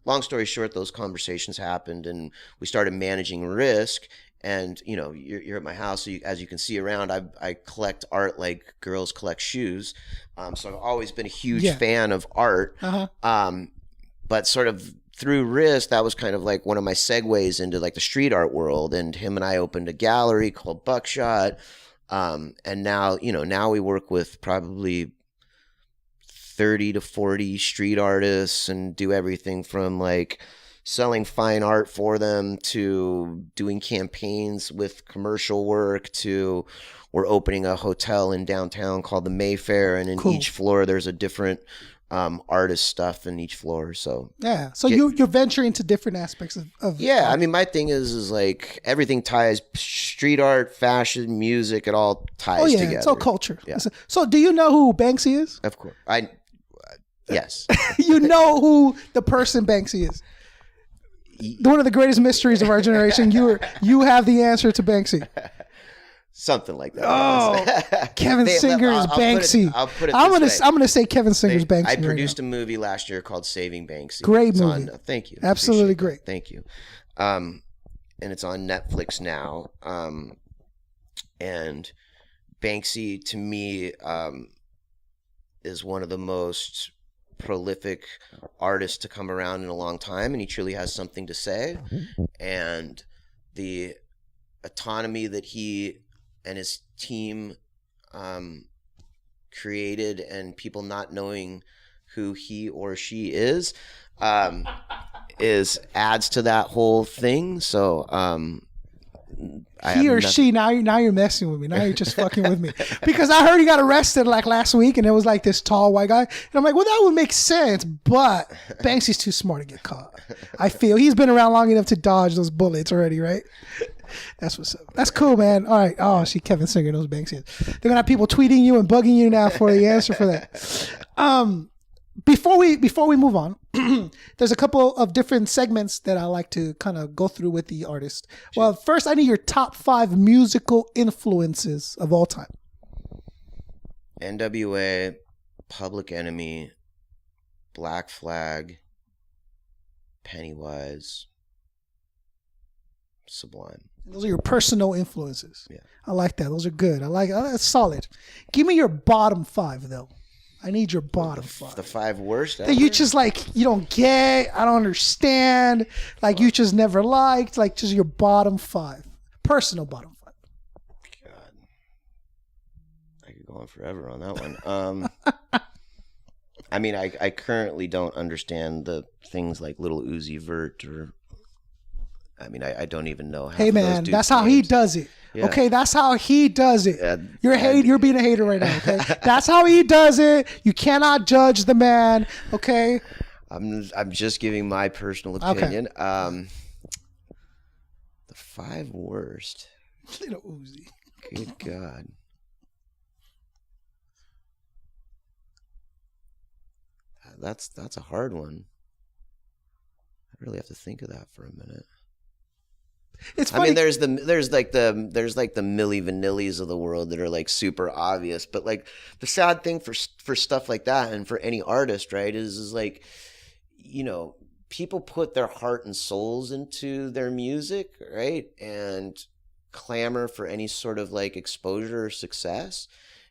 Long story short, those conversations happened, and we started managing Risk. And, you know, you're at my house, so as you can see around, I collect art like girls collect shoes. So I've always been a huge fan of art. But sort of through Risk, that was kind of like one of my segues into like the street art world. And him and I opened a gallery called Buckshot. And now we work with probably 30 to 40 street artists and do everything from like selling fine art for them to doing campaigns with commercial work to we're opening a hotel in downtown called the Mayfair, and in each floor there's a different artist stuff in each floor. So you're venturing into different aspects of art. I mean, my thing is like everything ties, street art, fashion, music, it all ties together. It's all culture. So do you know who Banksy is? Of course. Yes. You know who the person Banksy is? One of the greatest mysteries of our generation. You have the answer to Banksy. Something like that. Oh, Kevin Zinger is Banksy. I'll put it I'm gonna say Kevin Zinger's Banksy. I produced a movie last year called Saving Banksy. Great movie. Thank you. Absolutely great. Thank you. And it's on Netflix now. And Banksy to me is one of the most prolific artists to come around in a long time, and he truly has something to say. And the autonomy that he and his team created, and people not knowing who he or she is adds to that whole thing. So he or she, now you're messing with me. Now you're just fucking with me. Because I heard he got arrested like last week, and it was like this tall white guy. And I'm like, well, that would make sense, but Banksy's too smart to get caught. I feel he's been around long enough to dodge those bullets already, right? That's what's up. That's cool, man. All right. Oh, Kevin Zinger knows Banksy is. They're gonna have people tweeting you and bugging you now for the answer for that. Before we move on, there's a couple of different segments that I like to kind of go through with the artist. Sure. Well, first, I need your top 5 musical influences of all time. NWA, Public Enemy, Black Flag, Pennywise, Sublime. Those are your personal influences. Yeah. I like that. Those are good. That's solid. Give me your bottom 5, though. I need your bottom 5. The 5 worst ever? That you just like, you don't get, I don't understand, like you just never liked, like just your bottom 5. Personal bottom 5. God. I could go on forever on that one. I mean, I currently don't understand the things like Little Uzi Vert or, I mean, I don't even know how. Hey man, that's how he does it. Yeah. Okay, that's how he does it. Yeah, you're being a hater right now, okay? That's how he does it. You cannot judge the man, okay? I'm just giving my personal opinion. Okay. The 5 worst. Little Uzi. Good God. That's a hard one. I really have to think of that for a minute. It's funny. I mean, there's like the Milli Vanillis of the world that are like super obvious, but like the sad thing for stuff like that and for any artist, right, is like, you know, people put their heart and souls into their music, right, and clamor for any sort of like exposure or success.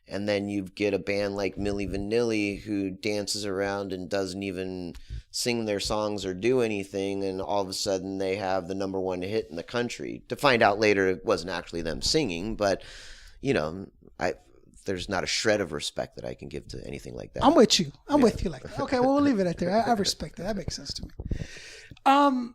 And then you get a band like Milli Vanilli who dances around and doesn't even sing their songs or do anything, and all of a sudden they have the number 1 hit in the country. To find out later it wasn't actually them singing, but you know, there's not a shred of respect that I can give to anything like that. I'm with you. I'm with you like that. Okay, well, we'll leave it at there. I respect that. That makes sense to me.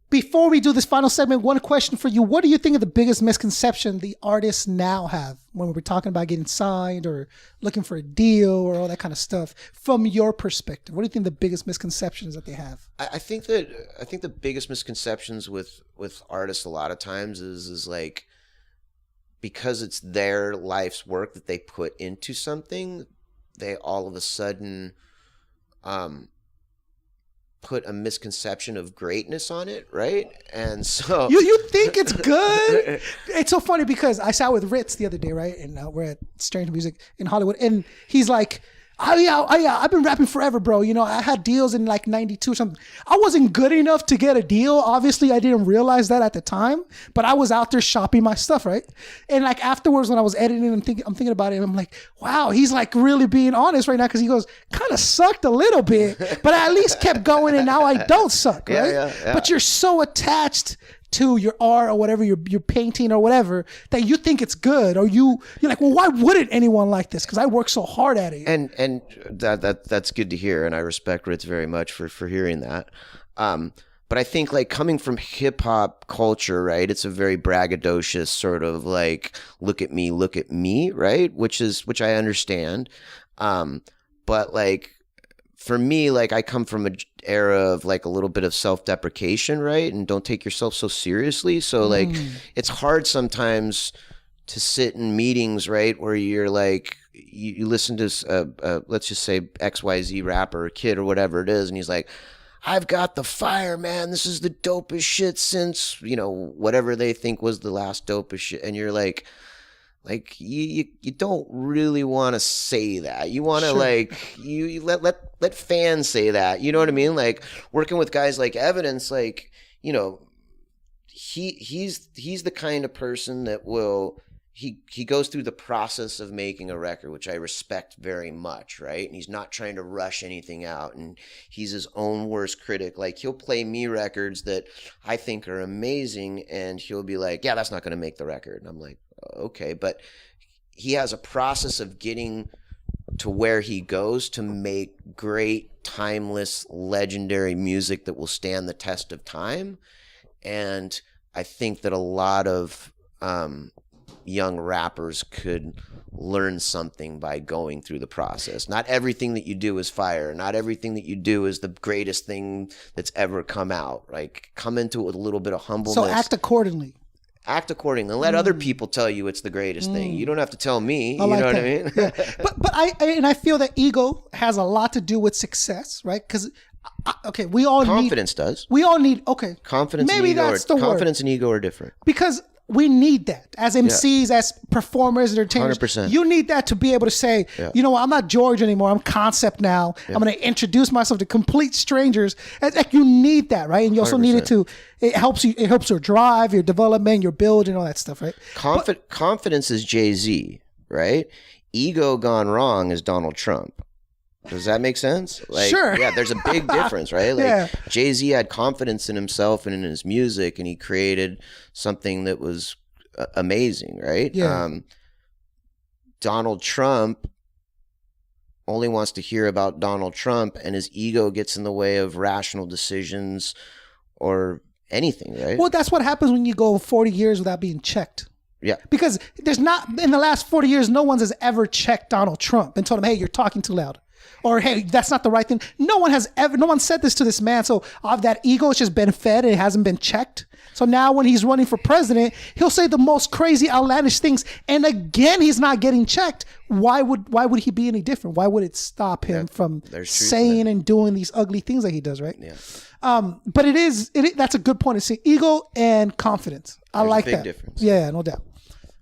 Before we do this final segment, one question for you. What do you think of the biggest misconception the artists now have when we're talking about getting signed or looking for a deal or all that kind of stuff from your perspective? What do you think the biggest misconceptions that they have? I think the biggest misconceptions with artists a lot of times is like, because it's their life's work that they put into something, they all of a sudden put a misconception of greatness on it, right? And so you think it's good? It's so funny because I sat with Ritz the other day, right? And we're at Strange Music in Hollywood, and he's like, oh yeah, I've been rapping forever, bro. You know, I had deals in like 92 or something. I wasn't good enough to get a deal. Obviously, I didn't realize that at the time, but I was out there shopping my stuff, right? And like afterwards, when I was editing and I'm thinking about it, and I'm like, wow, he's like really being honest right now, because he goes, kind of sucked a little bit, but I at least kept going, and now I don't suck, right? Yeah. But you're so attached to your art or whatever you're painting or whatever that you think it's good, or you're like, well, why wouldn't anyone like this? Because I work so hard at it. And that's good to hear, and I respect Ritz very much for hearing that. But I think like coming from hip hop culture, right? It's a very braggadocious sort of like look at me, right? Which I understand. But like for me, like I come from an era of like a little bit of self-deprecation, right? And don't take yourself so seriously. So like it's hard sometimes to sit in meetings, right, where you're like, you listen to let's just say XYZ rapper or kid or whatever it is, and he's like, I've got the fire, man. This is the dopest shit since, you know, whatever they think was the last dopest shit. And you're like you don't really want to say that. You want to like you let fans say that. You know what I mean? Like working with guys like Evidence, like, you know, he's the kind of person that will he goes through the process of making a record, which I respect very much, right? And he's not trying to rush anything out, and he's his own worst critic. Like he'll play me records that I think are amazing, and he'll be like, yeah, that's not going to make the record. And I'm like, okay, but he has a process of getting to where he goes to make great, timeless, legendary music that will stand the test of time. And I think that a lot of young rappers could learn something by going through the process. Not everything that you do is fire. Not everything that you do is the greatest thing that's ever come out. Like come into it with a little bit of humbleness. So act accordingly. Act accordingly. Let other people tell you it's the greatest thing. You don't have to tell me. You know what I mean? Yeah. But I feel that ego has a lot to do with success, right? Because we all confidence does. We all need confidence. Maybe and ego that's the word. Confidence and ego are different. Because we need that as MCs, as performers, entertainers. 100%. You need that to be able to say, you know what, I'm not George anymore. I'm Concept now. I'm going to introduce myself to complete strangers. Like you need that, right? And you also 100%. Need it to. It helps you. It helps your drive, your development, your build, and all that stuff, right? Confidence is Jay-Z, right? Ego gone wrong is Donald Trump. Does that make sense? Like, sure. Yeah, there's a big difference, right? Like Jay-Z had confidence in himself and in his music, and he created something that was amazing, right? Yeah. Donald Trump only wants to hear about Donald Trump, and his ego gets in the way of rational decisions or anything, right? Well, that's what happens when you go 40 years without being checked. Yeah. Because there's not, in the last 40 years, no one has ever checked Donald Trump and told him, hey, you're talking too loud. Or, hey, that's not the right thing. No one said this to this man. So that ego has just been fed. It hasn't been checked. So now when he's running for president, he'll say the most crazy, outlandish things. And again, he's not getting checked. Why would he be any different? Why would it stop him from saying and doing these ugly things that he does, right? Yeah. But that's a good point to see. Ego and confidence. I like that. There's a big difference. Yeah, no doubt.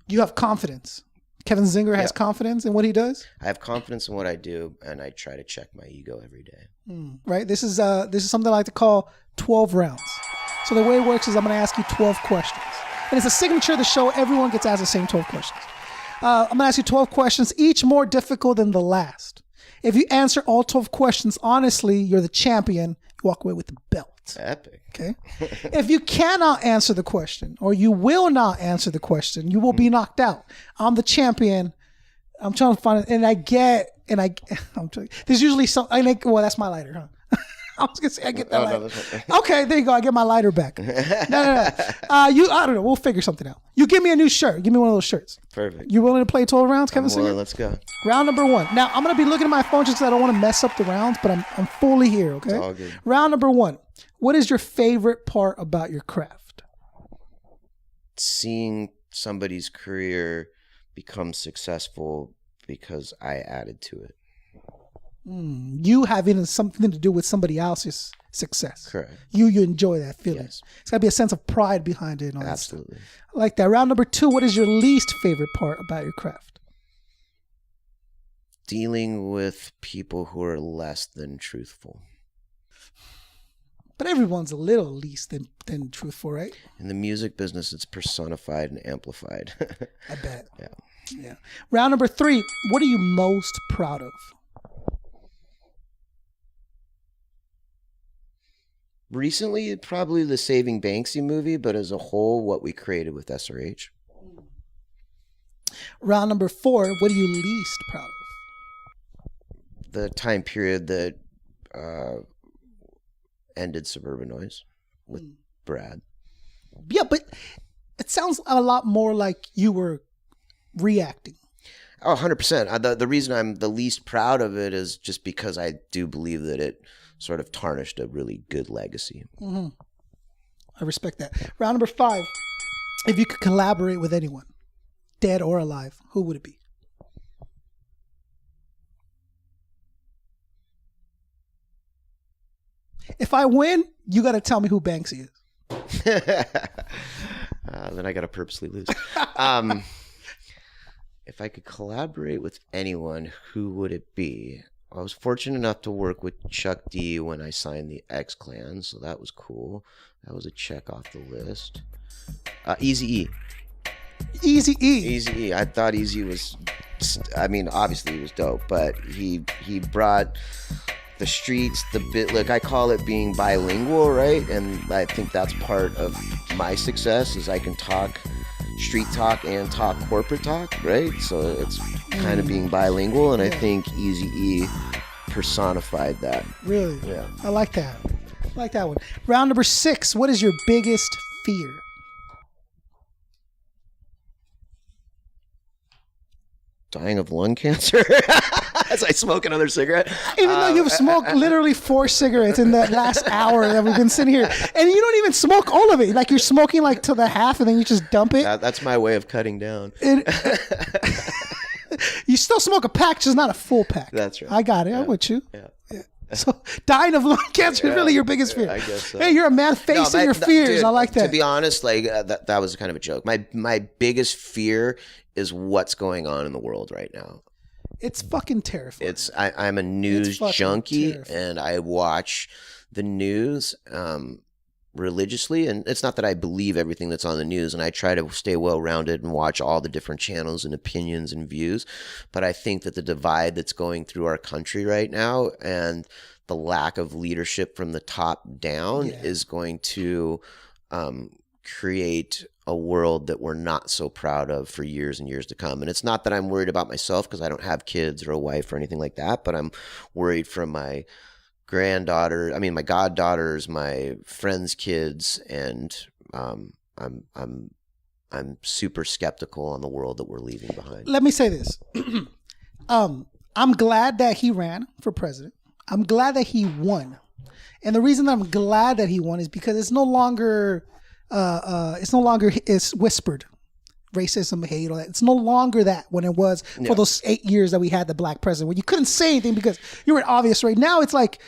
You have confidence. Kevin Zinger has confidence in what he does. I have confidence in what I do, and I try to check my ego every day. Right. This is something I like to call 12 rounds. So the way it works is I'm going to ask you 12 questions, and it's a signature of the show. Everyone gets asked the same 12 questions. I'm going to ask you 12 questions, each more difficult than the last. If you answer all 12 questions honestly, you're the champion. You walk away with the belt. Epic. Okay. If you cannot answer the question, or you will not answer the question, you will be knocked out. I'm the champion. I'm trying to find it, there's usually some. Well, that's my lighter, huh? I was gonna say I get that lighter. Okay, there you go. I get my lighter back. No. I don't know. We'll figure something out. You give me a new shirt. Give me one of those shirts. Perfect. You willing to play 12 rounds, Kevin Zinger? Let's go. Round number 1. Now I'm gonna be looking at my phone just because I don't want to mess up the rounds, but I'm fully here. Okay. It's all good. Round number 1. What is your favorite part about your craft? Seeing somebody's career become successful because I added to it. You having something to do with somebody else's success. Correct. You enjoy that feeling. Yes. It's got to be a sense of pride behind it. And all Absolutely. That stuff. I like that. Round number 2, what is your least favorite part about your craft? Dealing with people who are less than truthful. But everyone's a little least than truthful, right? In the music business, it's personified and amplified. I bet. Yeah. Round number 3, what are you most proud of? Recently, probably the Saving Banksy movie, but as a whole, what we created with SRH. Round number 4, what are you least proud of? The time period that ended Suburban Noize with Brad. Yeah, but it sounds a lot more like you were reacting. Oh, 100%. The reason I'm the least proud of it is just because I do believe that it sort of tarnished a really good legacy. Mm-hmm. I respect that. Round number 5, if you could collaborate with anyone, dead or alive, who would it be? If I win, you got to tell me who Banksy is. Then I got to purposely lose. If I could collaborate with anyone, who would it be? I was fortunate enough to work with Chuck D when I signed the X-Clan, so that was cool. That was a check off the list. Eazy-E. Eazy-E. I thought Eazy was, obviously he was dope, but he brought the streets, look, I call it being bilingual, right? And I think that's part of my success is I can talk street talk and talk corporate talk, right? So it's kind of being bilingual, and I think Eazy-E personified that. Really? Yeah. I like that. I like that one. Round number 6, what is your biggest fear? Dying of lung cancer as I smoke another cigarette. Even though you've smoked literally 4 cigarettes in that last hour that we've been sitting here, and you don't even smoke all of it. Like you're smoking like to the half, and then you just dump it. That's my way of cutting down. You still smoke a pack, just not a full pack. That's right. I got it. Yeah. I'm with you. Yeah. So dying of lung cancer is really your biggest fear. I guess so. Hey, you're a man facing your fears. Dude, I like that. To be honest, like that was kind of a joke. My biggest fear is what's going on in the world right now. It's fucking terrifying. I'm a news junkie, terrifying. and I watch the news religiously. And it's not that I believe everything that's on the news, and I try to stay well-rounded and watch all the different channels and opinions and views. But I think that the divide that's going through our country right now and the lack of leadership from the top down is going to create a world that we're not so proud of for years and years to come. And it's not that I'm worried about myself because I don't have kids or a wife or anything like that, but I'm worried for my granddaughter, my goddaughters, my friends' kids, and I'm super skeptical on the world that we're leaving behind. Let me say this. I'm glad that he ran for president. I'm glad that he won. And the reason that I'm glad that he won is because it's no longer it's whispered. Racism, hate, all that. It's no longer that when it was for those 8 years that we had the black president, where you couldn't say anything because you were obvious. Right now, it's like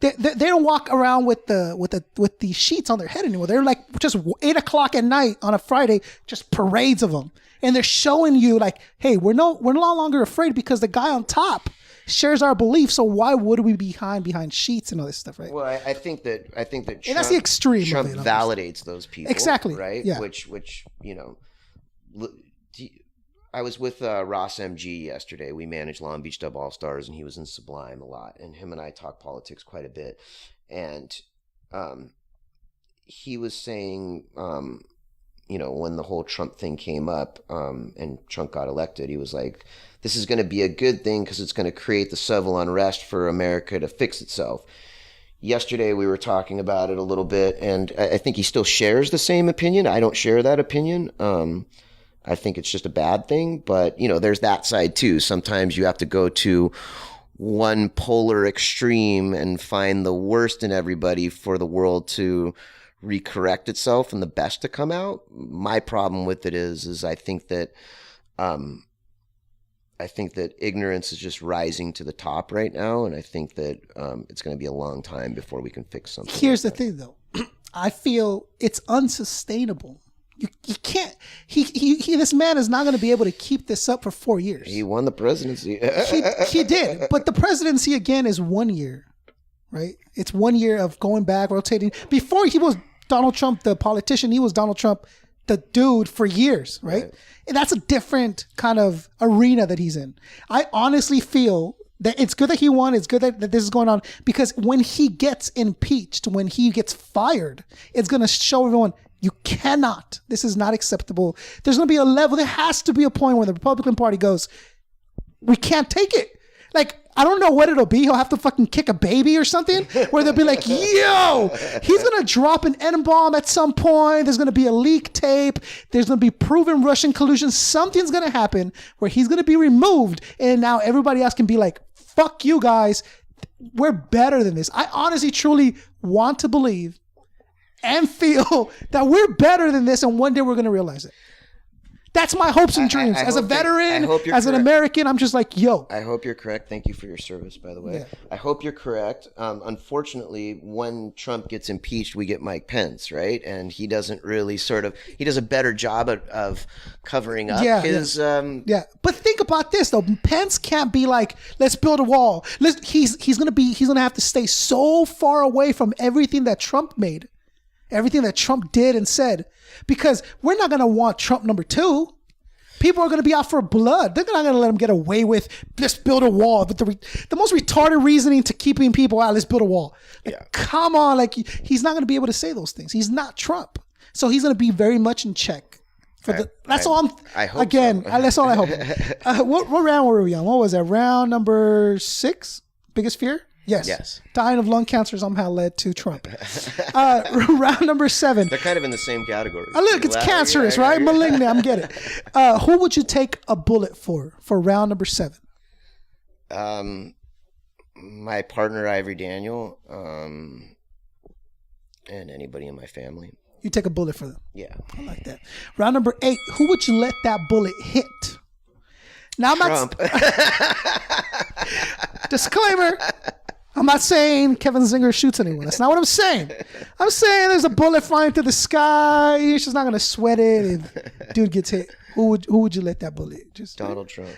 they don't walk around with the sheets on their head anymore. They're like just 8 o'clock at night on a Friday, just parades of them, and they're showing you like, hey, we're no longer afraid because the guy on top shares our beliefs. So why would we be behind sheets and all this stuff, right? Well, I think that Trump, and that's the extreme. Trump validates those people, exactly, right? Yeah. Which I was with Ross MG yesterday. We managed Long Beach Dub All Stars, and he was in Sublime a lot. And him and I talk politics quite a bit. And he was saying, when the whole Trump thing came up and Trump got elected, he was like, this is going to be a good thing because it's going to create the civil unrest for America to fix itself. Yesterday, we were talking about it a little bit, and I think he still shares the same opinion. I don't share that opinion. I think it's just a bad thing, but there's that side too. Sometimes you have to go to one polar extreme and find the worst in everybody for the world to recorrect itself and the best to come out. My problem with it is I think that ignorance is just rising to the top right now, and I think that it's going to be a long time before we can fix something. Here's like the thing, though. I feel it's unsustainable. You can't. This man is not going to be able to keep this up for 4 years. He won the presidency. he did, but the presidency again is 1 year, right? It's 1 year of going back, rotating. Before he was Donald Trump, the politician, he was Donald Trump, the dude, for years, right? And that's a different kind of arena that he's in. I honestly feel that it's good that he won. It's good that this is going on, because when he gets impeached, when he gets fired, it's going to show everyone, you cannot. This is not acceptable. There's going to be a level. There has to be a point where the Republican Party goes, we can't take it. Like, I don't know what it'll be. He'll have to fucking kick a baby or something, where they'll be like, yo, he's going to drop an N-bomb at some point. There's going to be a leak tape. There's going to be proven Russian collusion. Something's going to happen where he's going to be removed. And now everybody else can be like, fuck you guys. We're better than this. I honestly, truly want to believe and feel that we're better than this, and one day we're going to realize it. That's my hopes and dreams. As a veteran, as an American, I'm just like, yo. I hope you're correct. Thank you for your service, by the way. Yeah. I hope you're correct. Unfortunately, when Trump gets impeached, we get Mike Pence, right? And he doesn't really he does a better job of covering up his... Yeah, but think about this, though. Pence can't be like, let's build a wall. He's going to have to stay so far away from everything that Trump made. Everything that Trump did and said, because we're not going to want Trump number 2. People are going to be out for blood. They're not going to let him get away with, let's build a wall. But the most retarded reasoning to keeping people out, let's build a wall. Like, come on. Like, he's not going to be able to say those things. He's not Trump. So he's going to be very much in check. That's all I hope. Again, so. That's all I hope. What round were we on? What was that? Round number 6? Biggest fear? Yes. Dying of lung cancer somehow led to Trump. Round number 7. They're kind of in the same category. Look, it's cancerous, right? Malignant. I'm getting it. Who would you take a bullet for round number 7? My partner, Ivory Daniel, and anybody in my family. You take a bullet for them? Yeah. I like that. Round number 8. Who would you let that bullet hit? Now, Trump. Disclaimer. I'm not saying Kevin Zinger shoots anyone. That's not what I'm saying. I'm saying there's a bullet flying through the sky. He's just not going to sweat it if dude gets hit. Who would you let that bullet? Just Donald Trump.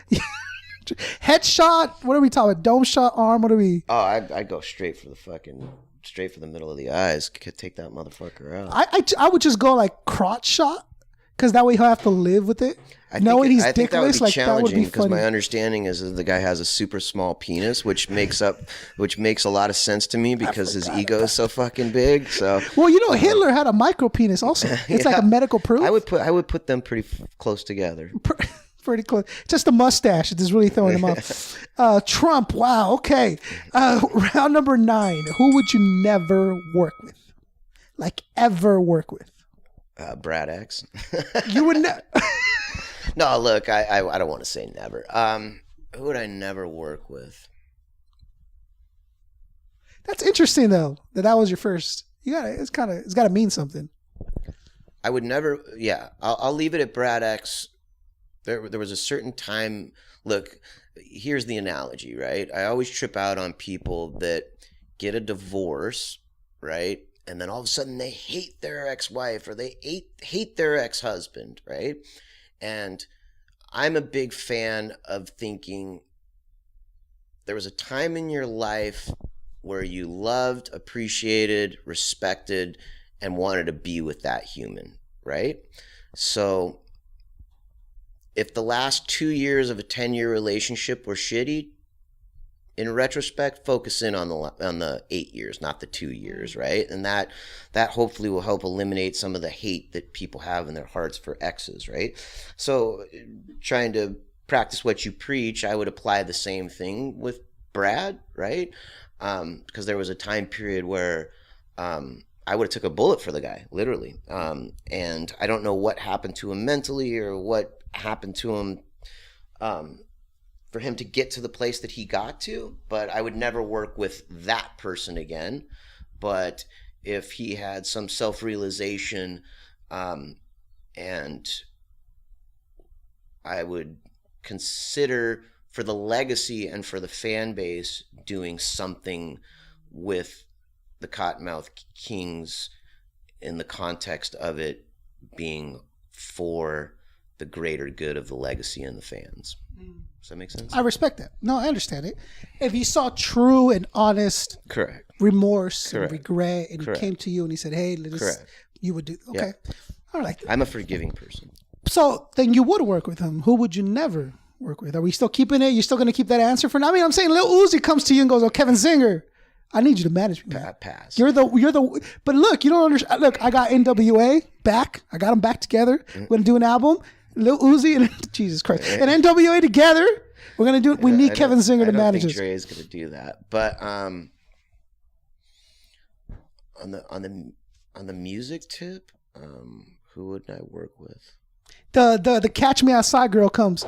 Headshot? What are we talking about? Dome shot, arm? What are we? Oh, I'd go straight for the middle of the eyes. Could take that motherfucker out. I would just go like crotch shot, because that way he'll have to live with it. Knowing he's dickless, like that would be funny. Because my understanding is that the guy has a super small penis, which makes a lot of sense to me because his ego is so fucking big. So well, Hitler had a micro penis also. It's like a medical proof. I would put them pretty close together. Pretty close. Just the mustache is really throwing him off. Trump. Wow. Okay. Round number 9. Who would you never work with? Like ever work with? Brad X. You would never. No, look, I don't want to say never. Who would I never work with? That's interesting though. That was your first. It's got to mean something. I would never. Yeah, I'll leave it at Brad X. There was a certain time. Look, here's the analogy, right? I always trip out on people that get a divorce, right? And then all of a sudden they hate their ex-wife or they hate their ex-husband, right? And I'm a big fan of thinking there was a time in your life where you loved, appreciated, respected, and wanted to be with that human, right? So if the last 2 years of a 10-year relationship were shitty, in retrospect, focus in on the 8 years, not the 2 years, right? And that hopefully will help eliminate some of the hate that people have in their hearts for exes, right? So trying to practice what you preach, I would apply the same thing with Brad, right? Because there was a time period where I would have took a bullet for the guy, literally. And I don't know what happened to him mentally or what happened to him for him to get to the place that he got to, but I would never work with that person again. But if he had some self-realization, and I would consider for the legacy and for the fan base doing something with the Kottonmouth Kings in the context of it being for the greater good of the legacy and the fans. Does that make sense? I respect that. No, I understand it. If he saw true and honest Correct. remorse Correct. and regret, and Correct. he came to you and he said, hey, you would do, okay. Yeah. I like that. I'm a forgiving person. So then you would work with him. Who would you never work with? Are we still keeping it? You're still going to keep that answer for now? I mean, I'm saying Lil Uzi comes to you and goes, oh, Kevin Zinger, I need you to manage me. Pass. You're the, but look, you don't understand. Look, I got NWA back. I got them back together. We're going to do an album. Lil Uzi and Jesus Christ and NWA together. We're gonna do it. We need Kevin Zinger to manage us. I don't think Dre is gonna do that. But on the music tip, who would I work with? The Catch Me Outside girl comes.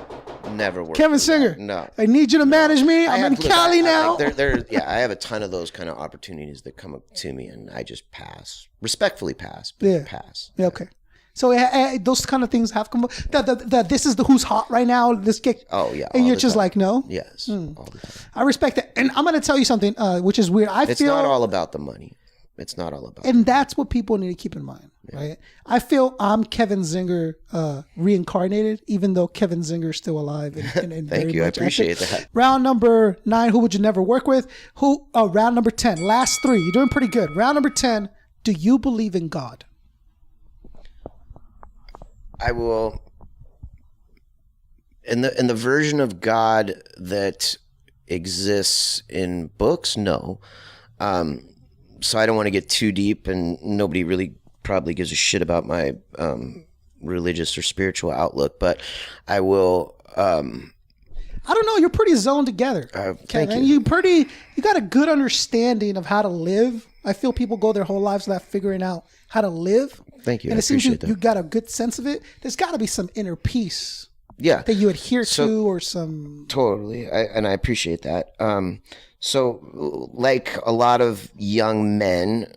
Never work. Kevin Zinger. No. I need you to manage me. I'm in Cali now. I have a ton of those kind of opportunities that come up to me, and I just pass. Respectfully pass. But pass. Yeah. Okay. So those kind of things have come up. This is the who's hot right now. This kick. Oh yeah. And you're just like, no. Yes. All the time. I respect that, and I'm going to tell you something, which is weird. It's not all about the money. It's not all about. And that's what people need to keep in mind, right? I feel I'm Kevin Zinger reincarnated, even though Kevin Zinger is still alive. And Thank you. I appreciate that. Round number 9. Who would you never work with? Round number 10. Last 3. You're doing pretty good. Round number 10. Do you believe in God? I will, in the version of God that exists in books, no. So I don't want to get too deep, and nobody really probably gives a shit about my religious or spiritual outlook, but I will. I don't know. You're pretty zoned together. Thank you. You got a good understanding of how to live. I feel people go their whole lives without figuring out how to live. Thank you. And it seems you got a good sense of it. There's got to be some inner peace. Yeah. That you adhere to, or some. Totally. And I appreciate that. So like a lot of young men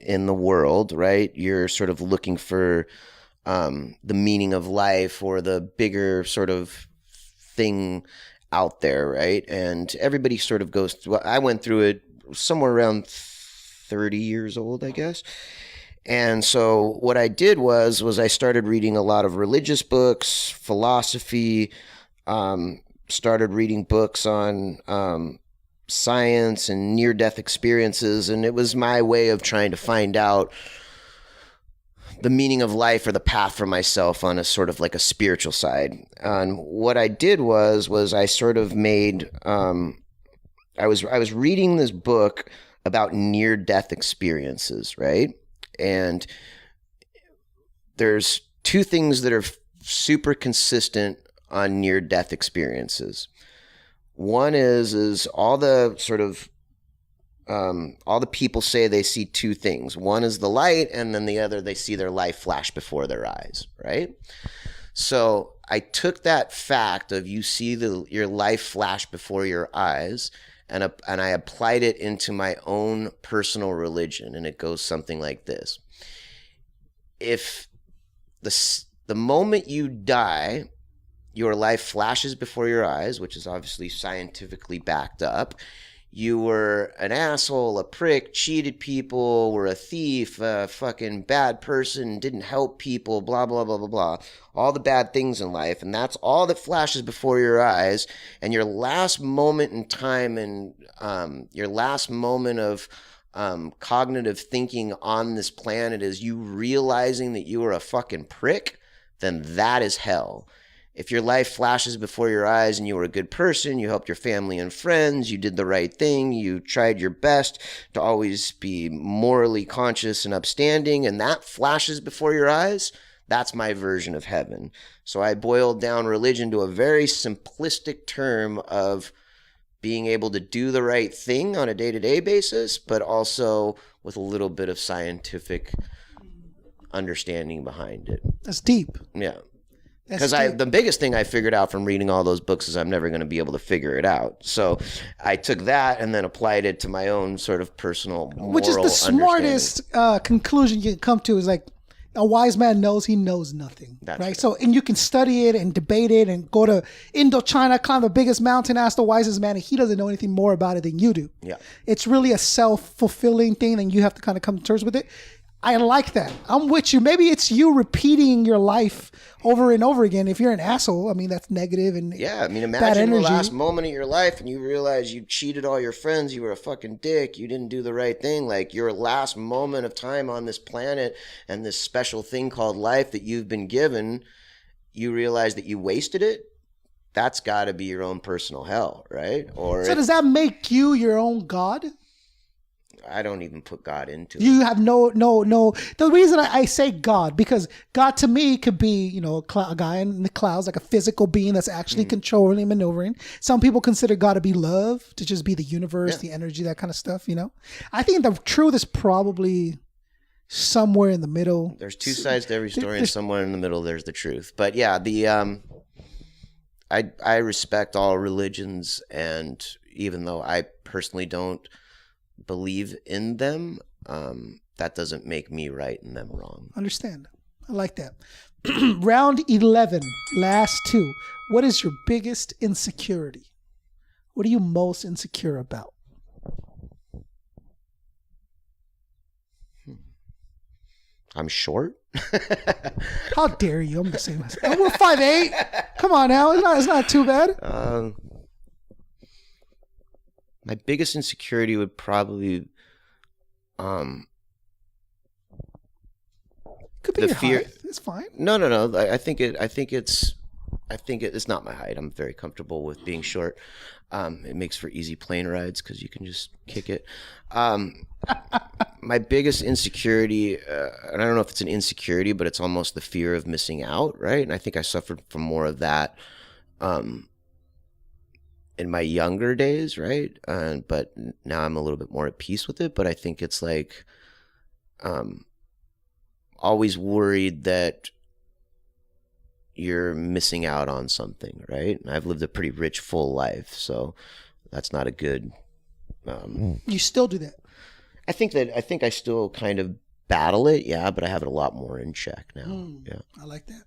in the world, right? You're sort of looking for the meaning of life or the bigger sort of thing out there, right? And everybody sort of goes through. I went through it somewhere around 30 years old, I guess. And so what I did was I started reading a lot of religious books, philosophy, started reading books on science and near-death experiences, and it was my way of trying to find out the meaning of life or the path for myself on a sort of like a spiritual side. And what I did was I sort of made I was reading this book about near-death experiences, right? And there's 2 things that are super consistent on near-death experiences. One is all the sort of all the people say they see 2 things. One is the light, and then the other, they see their life flash before their eyes, right? So I took that fact of you see your life flash before your eyes, and I applied it into my own personal religion, and it goes something like this: if the moment you die, your life flashes before your eyes, which is obviously scientifically backed up. You were an asshole, a prick, cheated people, were a thief, a fucking bad person, didn't help people, blah, blah, blah, blah, blah. All the bad things in life. And that's all that flashes before your eyes. And your last moment in time and your last moment of cognitive thinking on this planet is you realizing that you were a fucking prick, then that is hell. If your life flashes before your eyes and you were a good person, you helped your family and friends, you did the right thing, you tried your best to always be morally conscious and upstanding, and that flashes before your eyes, that's my version of heaven. So I boiled down religion to a very simplistic term of being able to do the right thing on a day-to-day basis, but also with a little bit of scientific understanding behind it. That's deep. Yeah. Because the biggest thing I figured out from reading all those books is I'm never going to be able to figure it out. So I took that and then applied it to my own sort of personal moral Which is the smartest conclusion you can come to is like, a wise man knows he knows nothing. That's right? So, and you can study it and debate it and go to Indochina, climb the biggest mountain, ask the wisest man, and he doesn't know anything more about it than you do. Yeah. It's really a self-fulfilling thing, and you have to kind of come to terms with it. I like that. I'm with you. Maybe it's you repeating your life over and over again. If you're an asshole, I mean, that's negative and yeah. I mean, bad imagine the energy. last moment of your life and you realize you cheated all your friends. You were a fucking dick. You didn't do the right thing. Like your last moment of time on this planet and this special thing called life that you've been given, you realize that you wasted it. That's got to be your own personal hell, right? Or so does that make you your own God? I don't even put God into it. You have no. The reason I say God, because God to me could be, you know, a guy in the clouds, like a physical being that's actually controlling and maneuvering. Some people consider God to be love, to just be the universe, the energy, that kind of stuff, you know? I think the truth is probably somewhere in the middle. There's two sides to every story, and somewhere in the middle there's the truth. But yeah, I respect all religions, and even though I personally don't believe in them, that doesn't make me right and them wrong. Understand. I like that. Round 11, last two. What is your biggest insecurity? What are you most insecure about? I'm short. How dare you? I'm the same. We're 5'8". Come on now. It's not too bad. My biggest insecurity would probably could be the your fear. height. It's fine. No. I think it's not my height. I'm very comfortable with being short. It makes for easy plane rides because you can just kick it. My biggest insecurity, and I don't know if it's an insecurity, but it's almost the fear of missing out, right? And I think I suffered from more of that in my younger days, right? But now I'm a little bit more at peace with it. But I think it's like always worried that you're missing out on something, right? And I've lived a pretty rich, full life, so that's not a good. You still do that? I think I still kind of battle it, yeah, but I have it a lot more in check now. Yeah, I like that.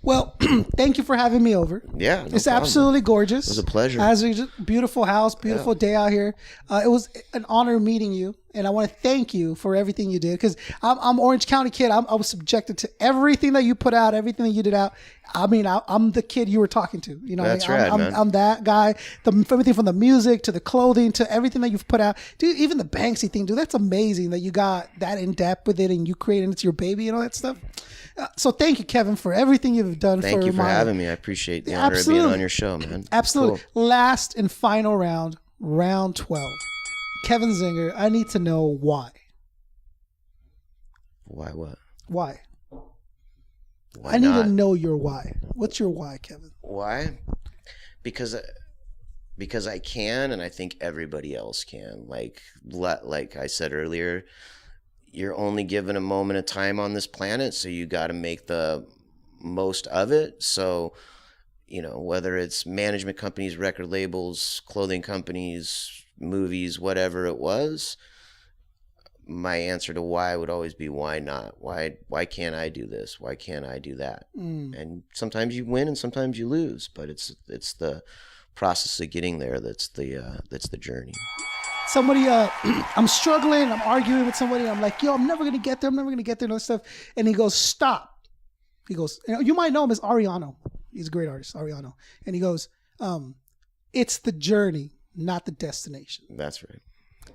Well, thank you for having me over. Yeah, it's problem. Absolutely gorgeous. It was a pleasure. As a beautiful house, beautiful day out here. It was an honor meeting you, and I want to thank you for everything you did. Because I'm Orange County kid. I was subjected to everything that you put out, everything that you did out. I mean, I'm the kid you were talking to. You know, that's right, man. I'm that guy. Everything from the music to the clothing to everything that you've put out, dude. Even the Banksy thing, dude. That's amazing that you got that in depth with it and you created it to your baby and all that stuff. So thank you, Kevin, for everything you've done. Thank you for having me. I appreciate the honor of being on your show, man. Absolutely. Cool. Last and final round, round 12. Kevin Zinger, I need to know why. Why what? Why? Why I need not? to know your why. What's your why, Kevin? Why? Because I can, and I think everybody else can. Like I said earlier, you're only given a moment of time on this planet, so you got to make the most of it. So, whether it's management companies, record labels, clothing companies, movies, whatever it was, my answer to why would always be why not? Why can't I do this? Why can't I do that? And sometimes you win and sometimes you lose, but it's the process of getting there that's the journey. Somebody, I'm struggling, I'm arguing with somebody, I'm like, yo, I'm never gonna get there, and all that stuff. And he goes, stop. He goes, you might know him as Ariano. He's a great artist, Ariano. And he goes, it's the journey, not the destination. That's right.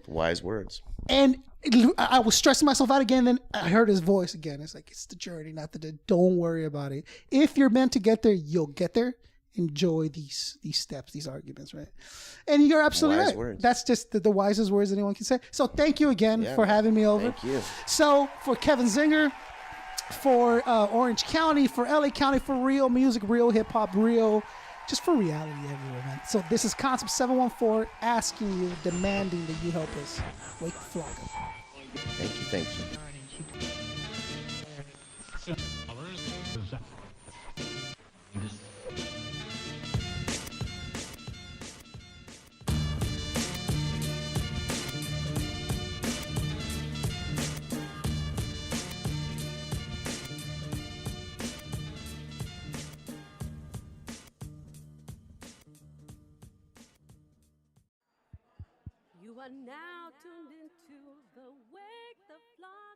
Wise words. And I was stressing myself out again. Then I heard his voice again. It's like, it's the journey, not the don't worry about it. If you're meant to get there, you'll get there. Enjoy these steps, these arguments, right? And you're absolutely Wise right. words. That's just the wisest words anyone can say. So thank you again for having me over. Thank you. So for Kevin Zinger, for Orange County, for LA County, for real music, real hip hop, real, just for reality everywhere, man. So this is Concept 714 asking you, demanding that you help us wake the flock up. Thank you. You are now tuned into the Wake the Flock